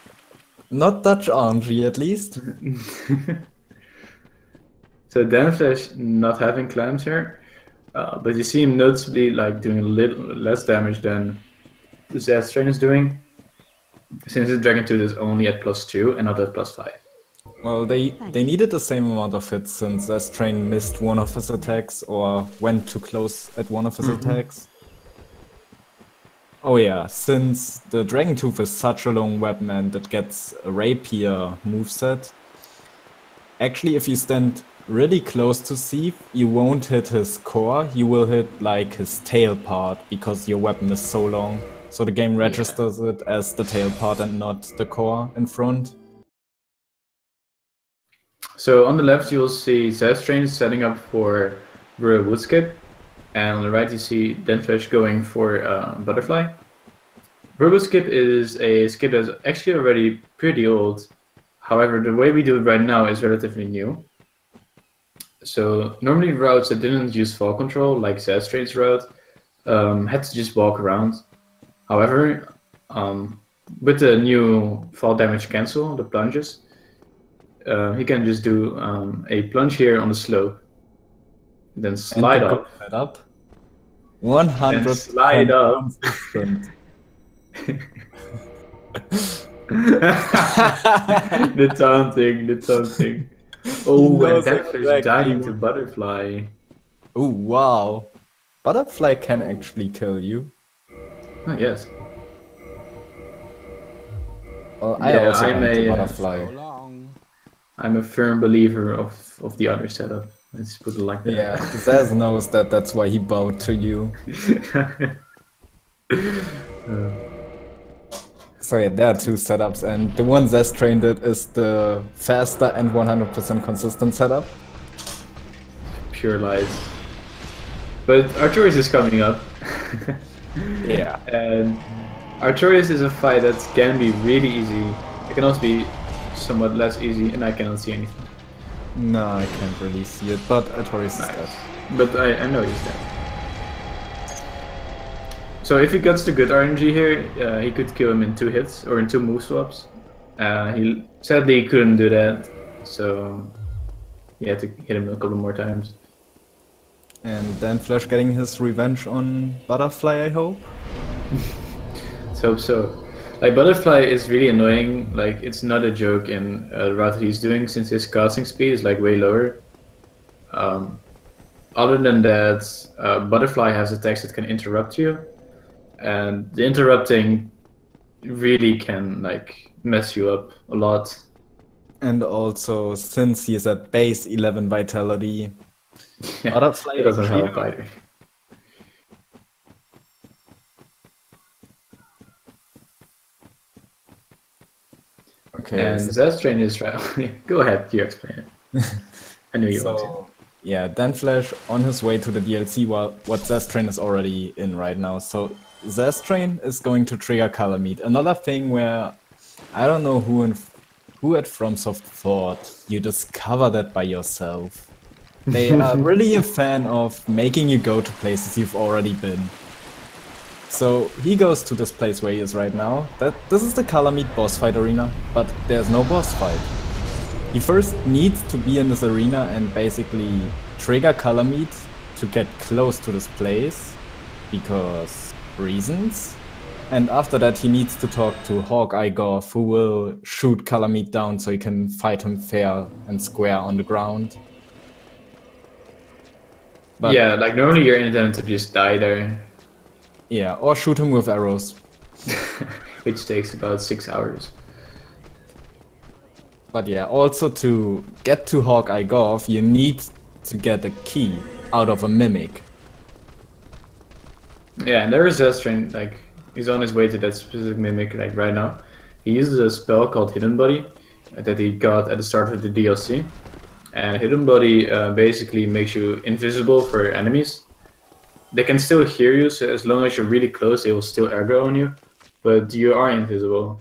not Dutch RNG, at least. So danflesh not having clams here, but you see him noticeably like doing a little less damage than the zazztrain is doing, since the Dragon Tooth is only at +2 and not at +5. Well, they needed the same amount of hits since zazztrain missed one of his attacks or went too close at one of his attacks. Oh yeah, since the Dragon Tooth is such a long weapon and it gets a rapier moveset, actually if you stand really close to Seath, you won't hit his core, you will hit like his tail part because your weapon is so long. So the game registers it as the tail part and not the core in front. So on the left you'll see zazztrain setting up for Rural Woodskip, and on the right you see danflesh going for Butterfly. Rural Woodskip is a skip that's actually already pretty old. However, the way we do it right now is relatively new. So normally routes that didn't use fall control, like zazztrain's route, had to just walk around. However, with the new fall damage cancel, the plunges, he can just do a plunge here on the slope, then slide up. 100 and slide up. The taunting. Oh, and danflesh dying to Butterfly. Oh wow, Butterfly can actually kill you. Oh, yes. Well, I also want the Butterfly. I'm a firm believer of the other setup. Let's put it like that. Yeah, Zaz knows that that's why he bowed to you. So yeah, there are two setups, and the one zazztrain did is the faster and 100% consistent setup. Pure lies. But Artorias is coming up. Yeah. And Artorias is a fight that can be really easy. It can also be somewhat less easy, and I cannot see anything. No, I can't really see it, but Artorias is dead. But I know he's dead. So if he gets the good RNG here, he could kill him in 2 hits, or in 2 move swaps. He sadly couldn't do that, so he had to hit him a couple more times. And danflesh getting his revenge on Butterfly, I hope? Let's hope so. Like, Butterfly is really annoying. Like, it's not a joke in the route that he's doing, since his casting speed is like way lower. Other than that, Butterfly has attacks that can interrupt you, and the interrupting really can like mess you up a lot. And also, since he's at base 11 vitality, Yeah, other it player doesn't help clear. either. Okay, And zazztrain is right. Go ahead, you explain it. I knew you want to. so yeah, danflesh on his way to the DLC while what zazztrain is already in right now. So zazztrain is going to trigger color meat. Another thing where I don't know who at FromSoft thought you discover that by yourself. They are really a fan of making you go to places you've already been. So he goes to this place where he is right now. This is the color meat boss fight arena, but there's no boss fight. He first needs to be in this arena and basically trigger color meat to get close to this place, because reasons. And after that he needs to talk to Hawkeye Goth, who will shoot color meat down so he can fight him fair and square on the ground. But yeah, like normally you're intended to just die there. yeah, or shoot him with arrows. Which takes about 6 hours. But yeah, also to get to Hawkeye Goth, you need to get a key out of a mimic. Yeah, and there is zazztrain, like, he's on his way to that specific mimic, like, right now. He uses a spell called Hidden Body that he got at the start of the DLC. And Hidden Body basically makes you invisible for enemies. They can still hear you, so as long as you're really close, they will still aggro on you. But you are invisible.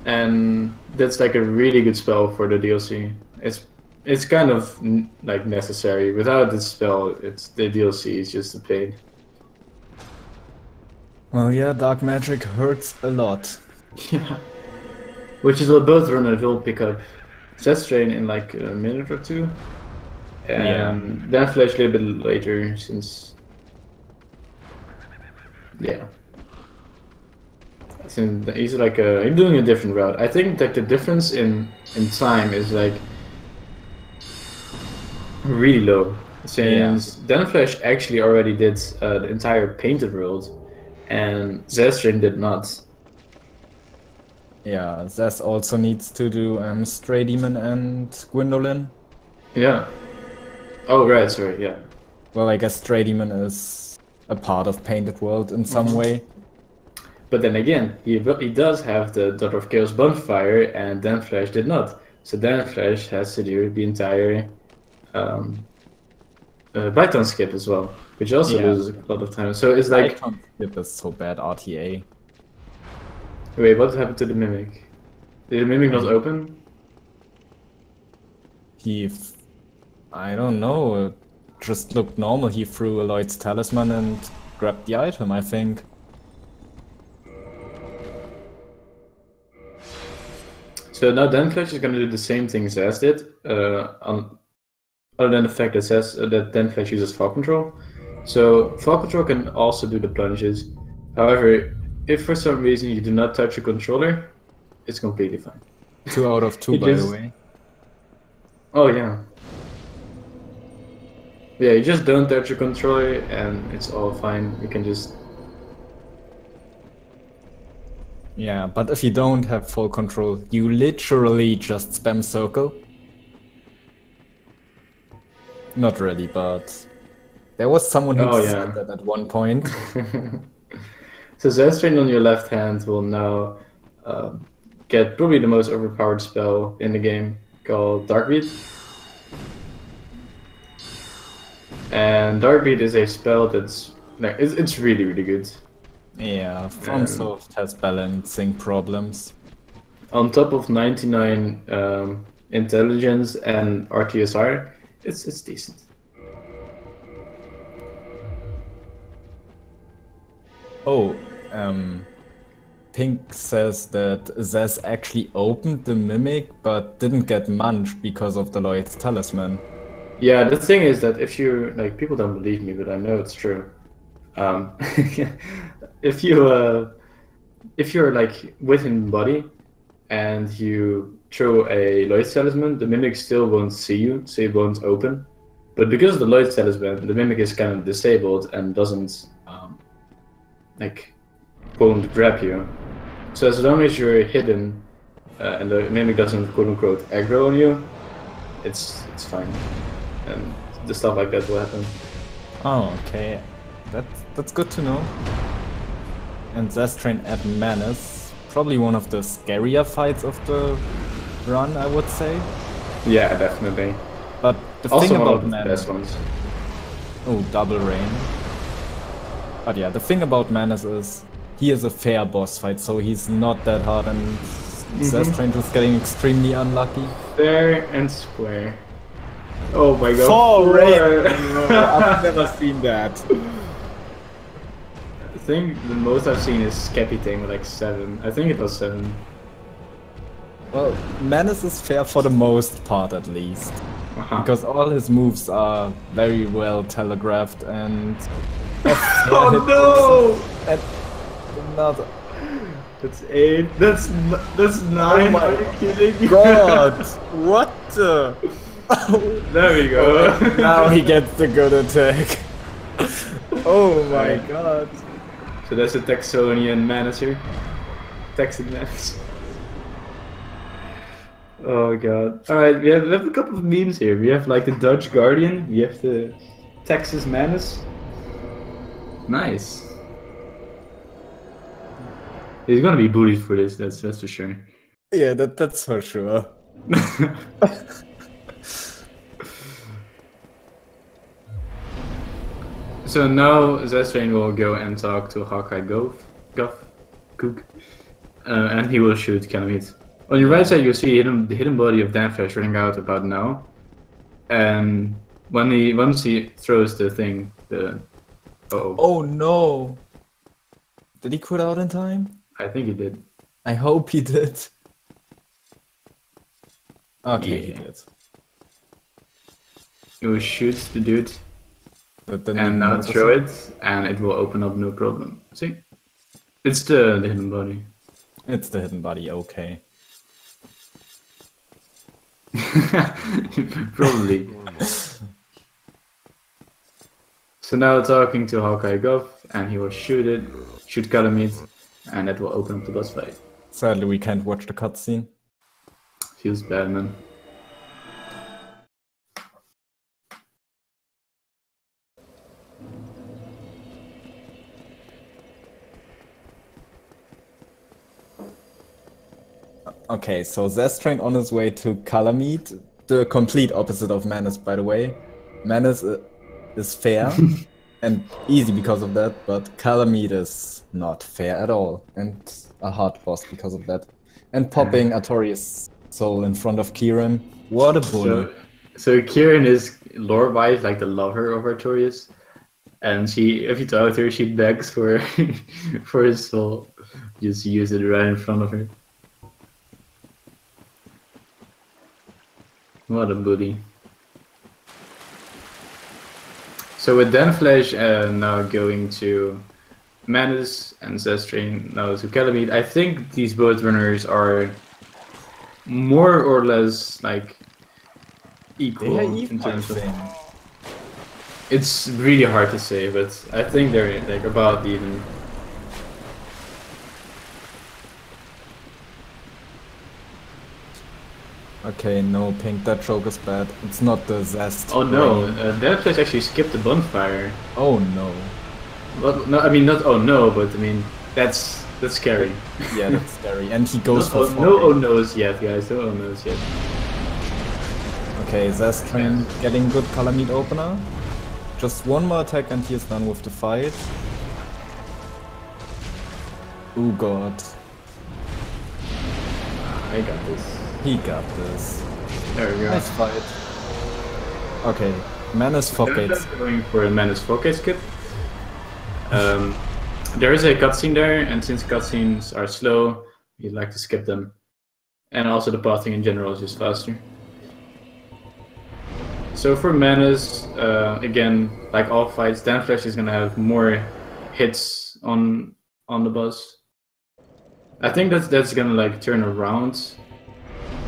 And that's like a really good spell for the DLC. It's kind of like necessary. Without this spell, the DLC is just a pain. Well, yeah, dark magic hurts a lot. Yeah. Which is what both runners will pick up. Zazztrain in like a minute or two. And danflesh a little bit later, since... Yeah. Since he's like he's doing a different route. I think that the difference in time is like really low. Since danflesh actually already did the entire painted world, and zazztrain did not. Yeah, Zaz also needs to do Stray Demon and Gwendolyn. Yeah. Oh right, sorry, yeah. Well, I guess Stray Demon is a part of Painted World in some way. But then again, he does have the Daughter of Chaos bonfire, and danflesh did not. So danflesh has to do the entire Byton skip as well, which also loses a lot of time. So it's like... Byton skip is so bad, RTA. Wait, what happened to the mimic? Did the mimic not open? I don't know, it just looked normal. He threw Aloyd's talisman and grabbed the item, I think. So now danflesh is going to do the same thing Zaz did, other than the fact that that danflesh uses fall control. So fall control can also do the plunges. However, if for some reason you do not touch your controller, it's completely fine. 2 out of 2, by the way. Oh yeah. Yeah, you just don't touch your controller and it's all fine. You can just... Yeah, but if you don't have full control, you literally just spam circle. Not really, but there was someone who said that at one point. So zazztrain on your left hand will now get probably the most overpowered spell in the game, called Darkbeat. And Darkbeat is a spell that's like it's really good. Yeah, FromSoft has balancing problems. On top of 99 intelligence and RTSR, it's decent. Oh, Pink says that Zaz actually opened the Mimic but didn't get munched because of the Lloyd's talisman. Yeah, the thing is that if you, like, people don't believe me, but I know it's true. If you're like within body and you throw a Lloyd's talisman, the Mimic still won't see you, so it won't open. But because of the Lloyd's talisman, the Mimic is kind of disabled and doesn't, like, won't grab you. So as long as you're hidden and the mimic doesn't quote-unquote aggro on you, it's fine. And the stuff like that will happen. Oh, okay. That's good to know. And zazztrain at Menace, probably one of the scarier fights of the run, I would say. Yeah, definitely. But the Also thing one about of the Menace... best ones. Oh, double rain. But yeah, the thing about Menace is he is a fair boss fight, so he's not that hard, and zazztrain just getting extremely unlucky. Fair and square. Oh my god. 4 rain! I've never seen that. I think the most I've seen is Skeppy with like 7. I think it was 7. Well, Menace is fair for the most part, at least. Because all his moves are very well telegraphed and... Oh no! And another... That's 8. That's 9. Oh my Are you kidding me? god! What the... There we go. Now he gets the good attack. Oh my god. So that's a Texonian Menace here. Texan Menace. Oh god. Alright, we have a couple of memes here. We have like the Dutch Guardian, we have the Texas Menace. Nice. He's gonna be bullied for this, that's for sure. Yeah, that's for sure. So now zazztrain will go and talk to Hawkeye Cook, and he will shoot Calamite. On your right side, you'll see the hidden body of Danflesh running out about now. And once he throws the thing, Oh no! Did he quit out in time? I think he did. I hope he did. Okay, he did. He will shoot the dude, But then and now throw it, and it will open up no problem. See? It's the hidden body. It's the hidden body, okay. Probably. So now talking to Hawkeye Gov, and he will shoot Calamite, and that will open up the boss fight. Sadly, we can't watch the cutscene. Feels bad, man. Okay, so zazztrain on his way to Calamite, the complete opposite of Menace, by the way. Menace is fair and easy because of that, but Calamite is not fair at all and a hard boss because of that. And popping Artorias' soul in front of Kieran, what a bully. So Kieran is lore-wise like the lover of Artorias, and if you talk to her, she begs for for his soul. Just use it right in front of her. What a bully. So with danflesh now going to Menace and zazztrain now to Calamite, I think these both runners are more or less like equal in terms of... It's really hard to say, but I think they're like about even. Okay, no, Pink, that joke is bad. It's not the zest. Oh no, danflesh actually skipped the bonfire. Oh no. Well, no, I mean not oh no, but I mean that's scary. Yeah, that's scary. And he goes for no oh no's yet, guys. No oh no's yet. Okay, zazztrain getting good Calamite opener. Just one more attack and he is done with the fight. Oh god. I got this. He got this. There we go. Nice fight. Okay, Menace Fockets. Going for a Menace Fockets kit. There is a cutscene there, and since cutscenes are slow, you'd like to skip them. And also the pathing in general is just faster. So for Menace, again, like all fights, danflesh is gonna have more hits on the boss. I think that's gonna like turn around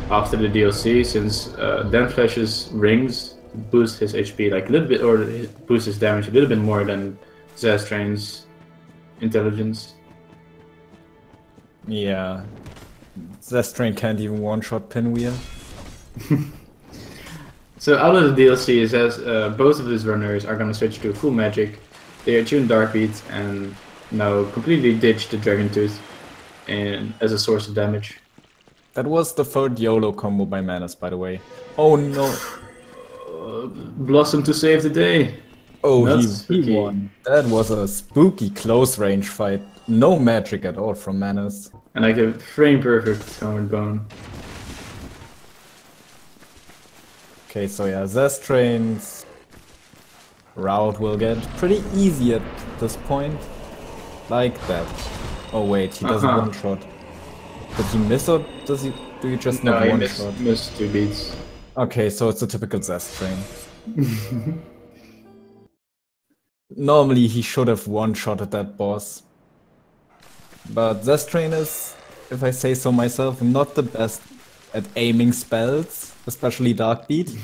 after the DLC, since danflesh's rings boost his HP like a little bit, or boost his damage a little bit more than zazztrain's intelligence. Yeah. Zazztrain can't even one-shot Pinwheel. So out of the DLC, it says both of these runners are gonna switch to full magic. They attune Darkbeat and now completely ditch the Dragon Tooth and as a source of damage. That was the third YOLO combo by Manus, by the way. Oh no. Blossom to save the day. Oh, Not he spooky. won. That was a spooky close range fight. No magic at all from Manus. And like a frame perfect Hammered Bone. Okay, so yeah, Zazztrain's route will get pretty easy at this point. Like that. Oh wait, he doesn't one-shot. Did he miss or do you just No, not he one-shot? missed 2 beats. Okay, so it's a typical Zazztrain. Normally he should have one-shotted that boss. But Zazztrain is, if I say so myself, not the best at aiming spells, especially Darkbeat.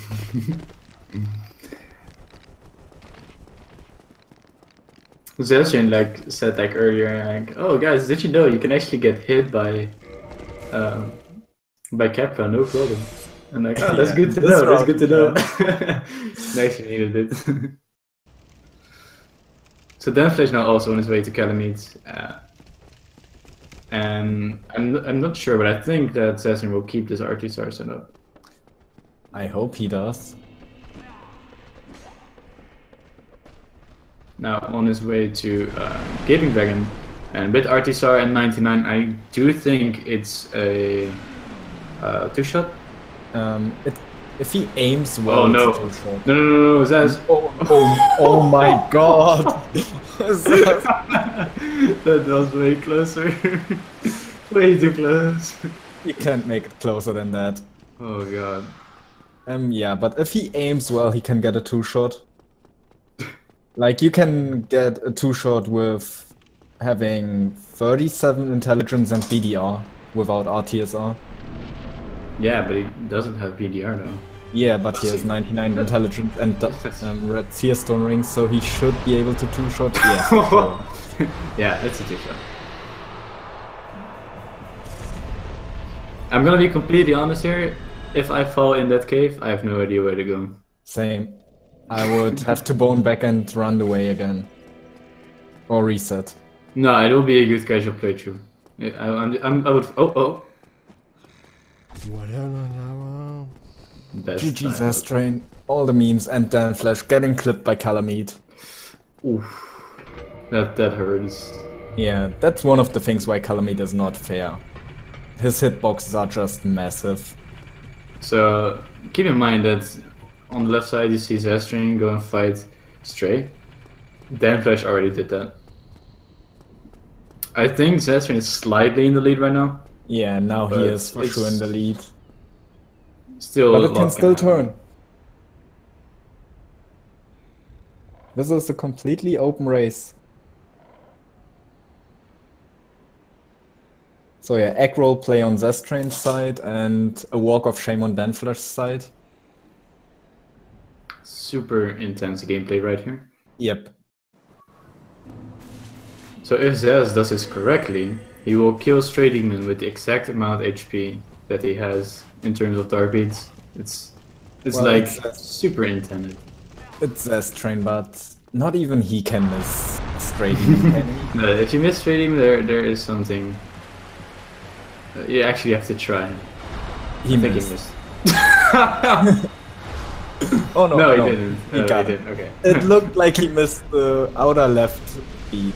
Zazztrain like said like earlier, like, oh guys, did you know you can actually get hit by Capra, no problem. And like, oh, that's Yeah, good to know. That's good to know. Actually needed it. So danflesh now also on his way to Calamite, and I'm not sure, but I think that Zazztrain will keep this RT star set up. I hope he does. Now on his way to Gaping Dragon, and with Artisar and 99, I do think it's a 2-shot. If he aims well, Oh no. it's a two-shot. No, Zaz. Oh my god! That was way closer. Way too close. You can't make it closer than that. Oh god. Yeah, but if he aims well, he can get a 2-shot. Like, you can get a 2-shot with having 37 intelligence and BDR without RTSR. Yeah, but he doesn't have BDR though. Yeah, but he has 99 intelligence and red Searstone rings, so he should be able to 2-shot. Yeah, sure. Yeah, it's a 2-shot. I'm gonna be completely honest here. If I fall in that cave, I have no idea where to go. Same. I would have to bone back and run away again. Or reset. No, it will be a good casual playthrough. I would. Oh. Whatever. Best GG time. Zazztrain. All the memes and danflesh getting clipped by Calamite. Oof. That hurts. Yeah, that's one of the things why Calamite is not fair. His hitboxes are just massive. So keep in mind that on the left side you see Zazztrain go and fight Stray. danflesh already did that. I think Zazztrain is slightly in the lead right now. Yeah, now he But is for sure in the lead. Still, But a it can lot still happen. turn. This is a completely open race. So yeah, egg roll play on Zazztrain's side and a walk of shame on danflesh's side. Super intense gameplay right here. Yep. So if Zaz does this correctly, he will kill Stray Demon with the exact amount of HP that he has in terms of dark beats. It's Well, like it's super intended. It's Zazztrain, but not even he can miss Stray Demon, can he? No, if you miss Stray Demon, there is something. You actually have to try. He I think missed. he missed. Oh no, No, he no, didn't. He No, got he it. didn't. Okay. It looked like he missed the outer left beat.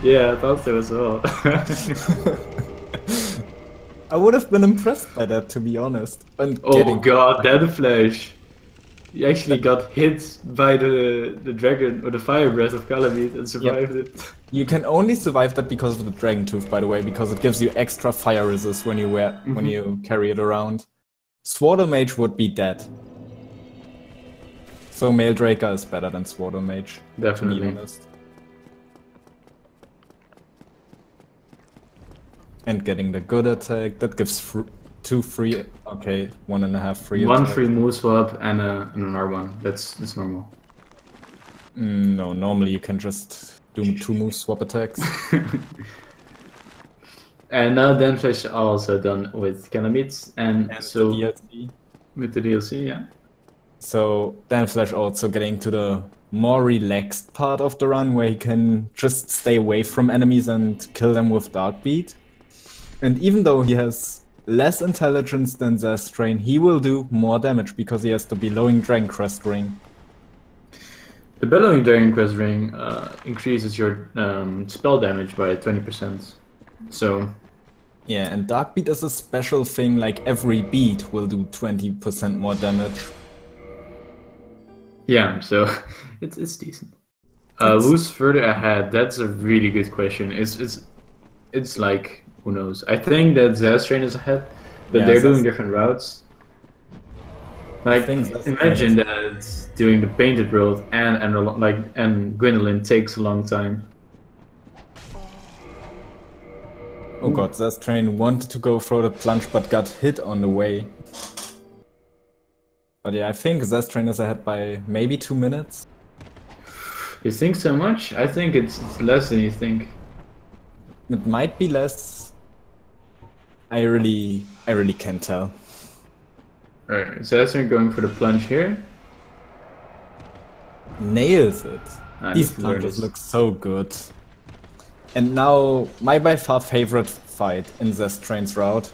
Yeah, I thought so as well. I would have been impressed by that, to be honest. And Oh god, danflesh! You actually got hit by the dragon or the fire breath of Calamite and survived it. You can only survive that because of the Dragon Tooth, by the way, because it gives you extra fire resist when you when you carry it around. Swaddle Mage would be dead. So Male Draker is better than Swaddle Mage. Definitely. To be honest. And getting the good attack, that gives 2 free, okay, 1.5 free One attack. free move swap and an R1. That's normal. No, normally you can just do 2 move swap attacks. And now danflesh is also done with Calamite, and And so the DLC. with the DLC, yeah. So danflesh also getting to the more relaxed part of the run where he can just stay away from enemies and kill them with Dark Beat. And even though he has less intelligence than zazztrain, he will do more damage because he has the Bellowing Dragon Crest ring. The Bellowing Dragon Quest ring increases your spell damage by 20%. So Yeah, and Dark Beat is a special thing, like every beat will do 20% more damage. yeah, so it's decent. Who's further ahead? That's a really good question. It's like, who knows? I think that zazztrain is ahead, but Yeah, they're doing different routes. Like, think zazztrain imagine is- that doing the painted road and Gwendolyn takes a long time. Oh god, zazztrain wanted to go for the plunge but got hit on the way. But yeah, I think zazztrain is ahead by maybe 2 minutes. You think so much? I think it's less than you think. It might be less. I really can't tell. Alright, zazztrain going for the plunge here. Nails it. Ah, These this is where it plunges is. look so good. And now, my by far favorite fight in zazztrain's route.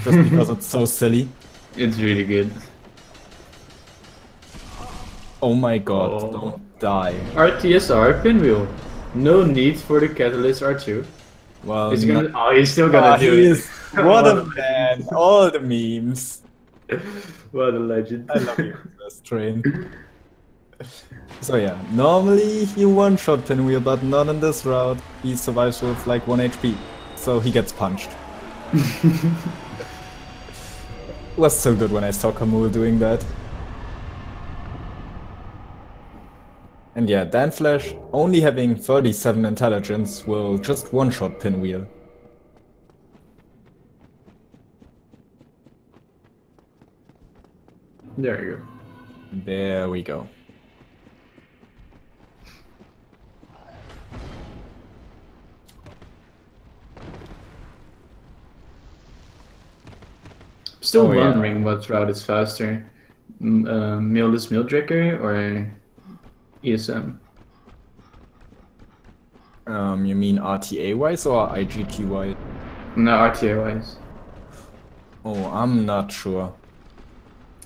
Just because it's so silly. It's really good. Oh my god, Oh. don't die. RTSR pinwheel. No need for the Catalyst R2. Well, He's gonna. Oh, he's still gonna do he it. is, what a man. All the memes. What a legend. I love you, zazztrain. So yeah, normally you one-shot pinwheel, but not in this route. He survives with like 1 HP, so he gets punched. Was so good when I saw Kamul doing that. And yeah, danflesh, only having 37 intelligence, will just one-shot pinwheel. There you go. There we go. Still Oh, yeah. wondering what route is faster. Mealless Mealdricker or ESM? You mean RTA-wise or IGT-wise? No, RTA wise. Oh, I'm not sure.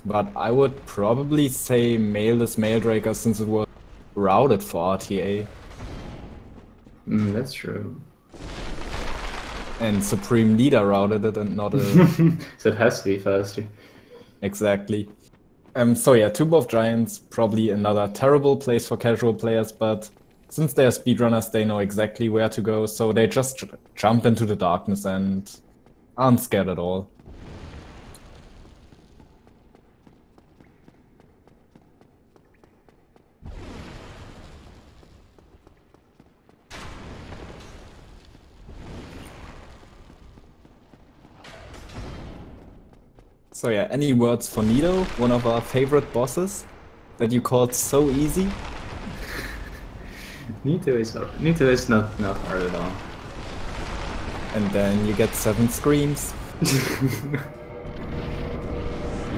But I would probably say Mailless Maildraker since it was routed for RTA. That's true. And Supreme Leader routed it and not a... So it has to be faster. Exactly. So yeah, Tomb of Giants, probably another terrible place for casual players, but since they're speedrunners, they know exactly where to go, so they just jump into the darkness and aren't scared at all. So yeah, any words for Nido, one of our favorite bosses, that you called so easy? Nito is not hard at all. And then you get 7 screams.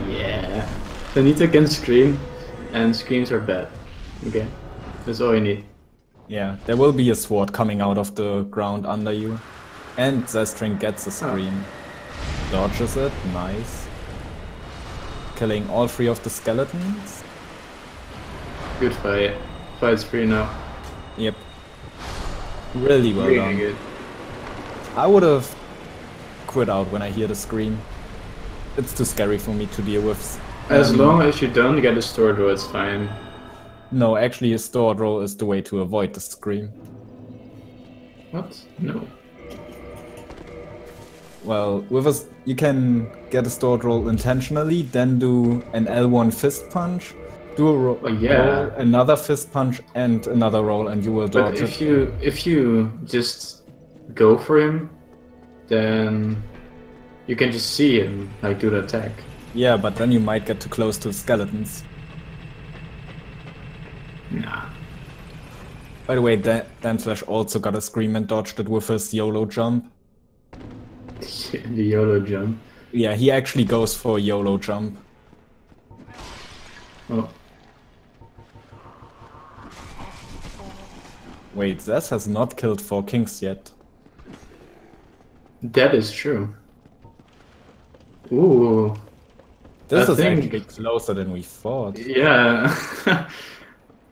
Yeah. So Nito can scream, and screams are bad. Okay, that's all you need. Yeah, there will be a sword coming out of the ground under you. And zazztrain gets a scream. Dodges it, nice. Killing all 3 of the skeletons. Good fight. Fight's free now. Yep. Really well Really done. good. I would have quit out when I hear the scream. It's too scary for me to deal with. As long as you don't get a store draw, it's fine. No, actually a stored roll is the way to avoid the scream. What? No. Well, with us, you can get a stored roll intentionally, then do an L1 fist punch, do a roll, Oh, yeah. roll, another fist punch, and another roll, and you will But dodge it. if you just go for him, then you can just see him like do the attack. Yeah, but then you might get too close to skeletons. Nah. By the way, danflesh also got a scream and dodged it with his YOLO jump. the YOLO jump. Yeah, he actually goes for a YOLO jump. Oh, Wait, Zaz has not killed 4 kings yet. that is true. Ooh. This I is think- actually closer than we thought. Yeah.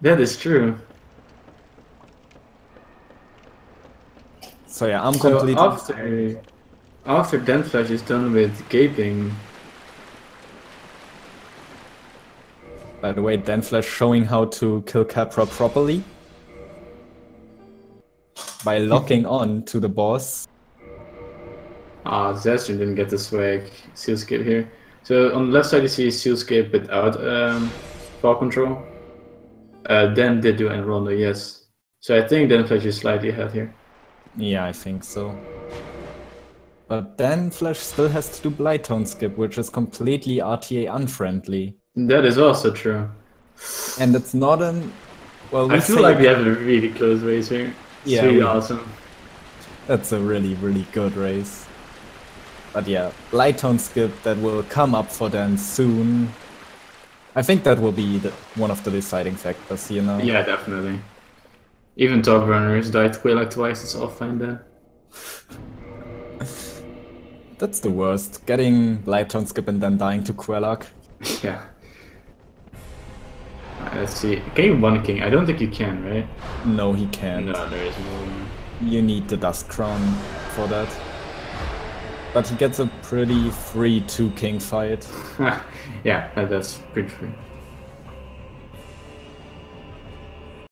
That is true. So yeah, I'm So completely... after danflesh is done with gaping. By the way, danflesh showing how to kill Capra properly. By locking on to the boss. Ah, zazztrain didn't get the swag sealscape here. So on the left side you see sealscape without fall control. Dan did do Enrondo, yes. So I think danflesh is slightly ahead here. Yeah, I think so. But danflesh still has to do Blighttown skip, which is completely RTA unfriendly. That is also true. And it's not an... Well, I feel like we have a really close race here. It's Yeah, really we- awesome. That's a really, really good race. But yeah, Blighttown skip that will come up for Dan soon. I think that will be one of the deciding factors, you know? Yeah, definitely. Even top runners died Quaylock twice, it's all fine then. That's the worst. Getting Blighttown skip and then dying to Quellock. Yeah. Let's see. Can you one king? I don't think you can, right? No, he can't. No, there is no. You need the Dust Crown for that. But he gets a pretty free 2-king fight. Yeah, that's pretty free.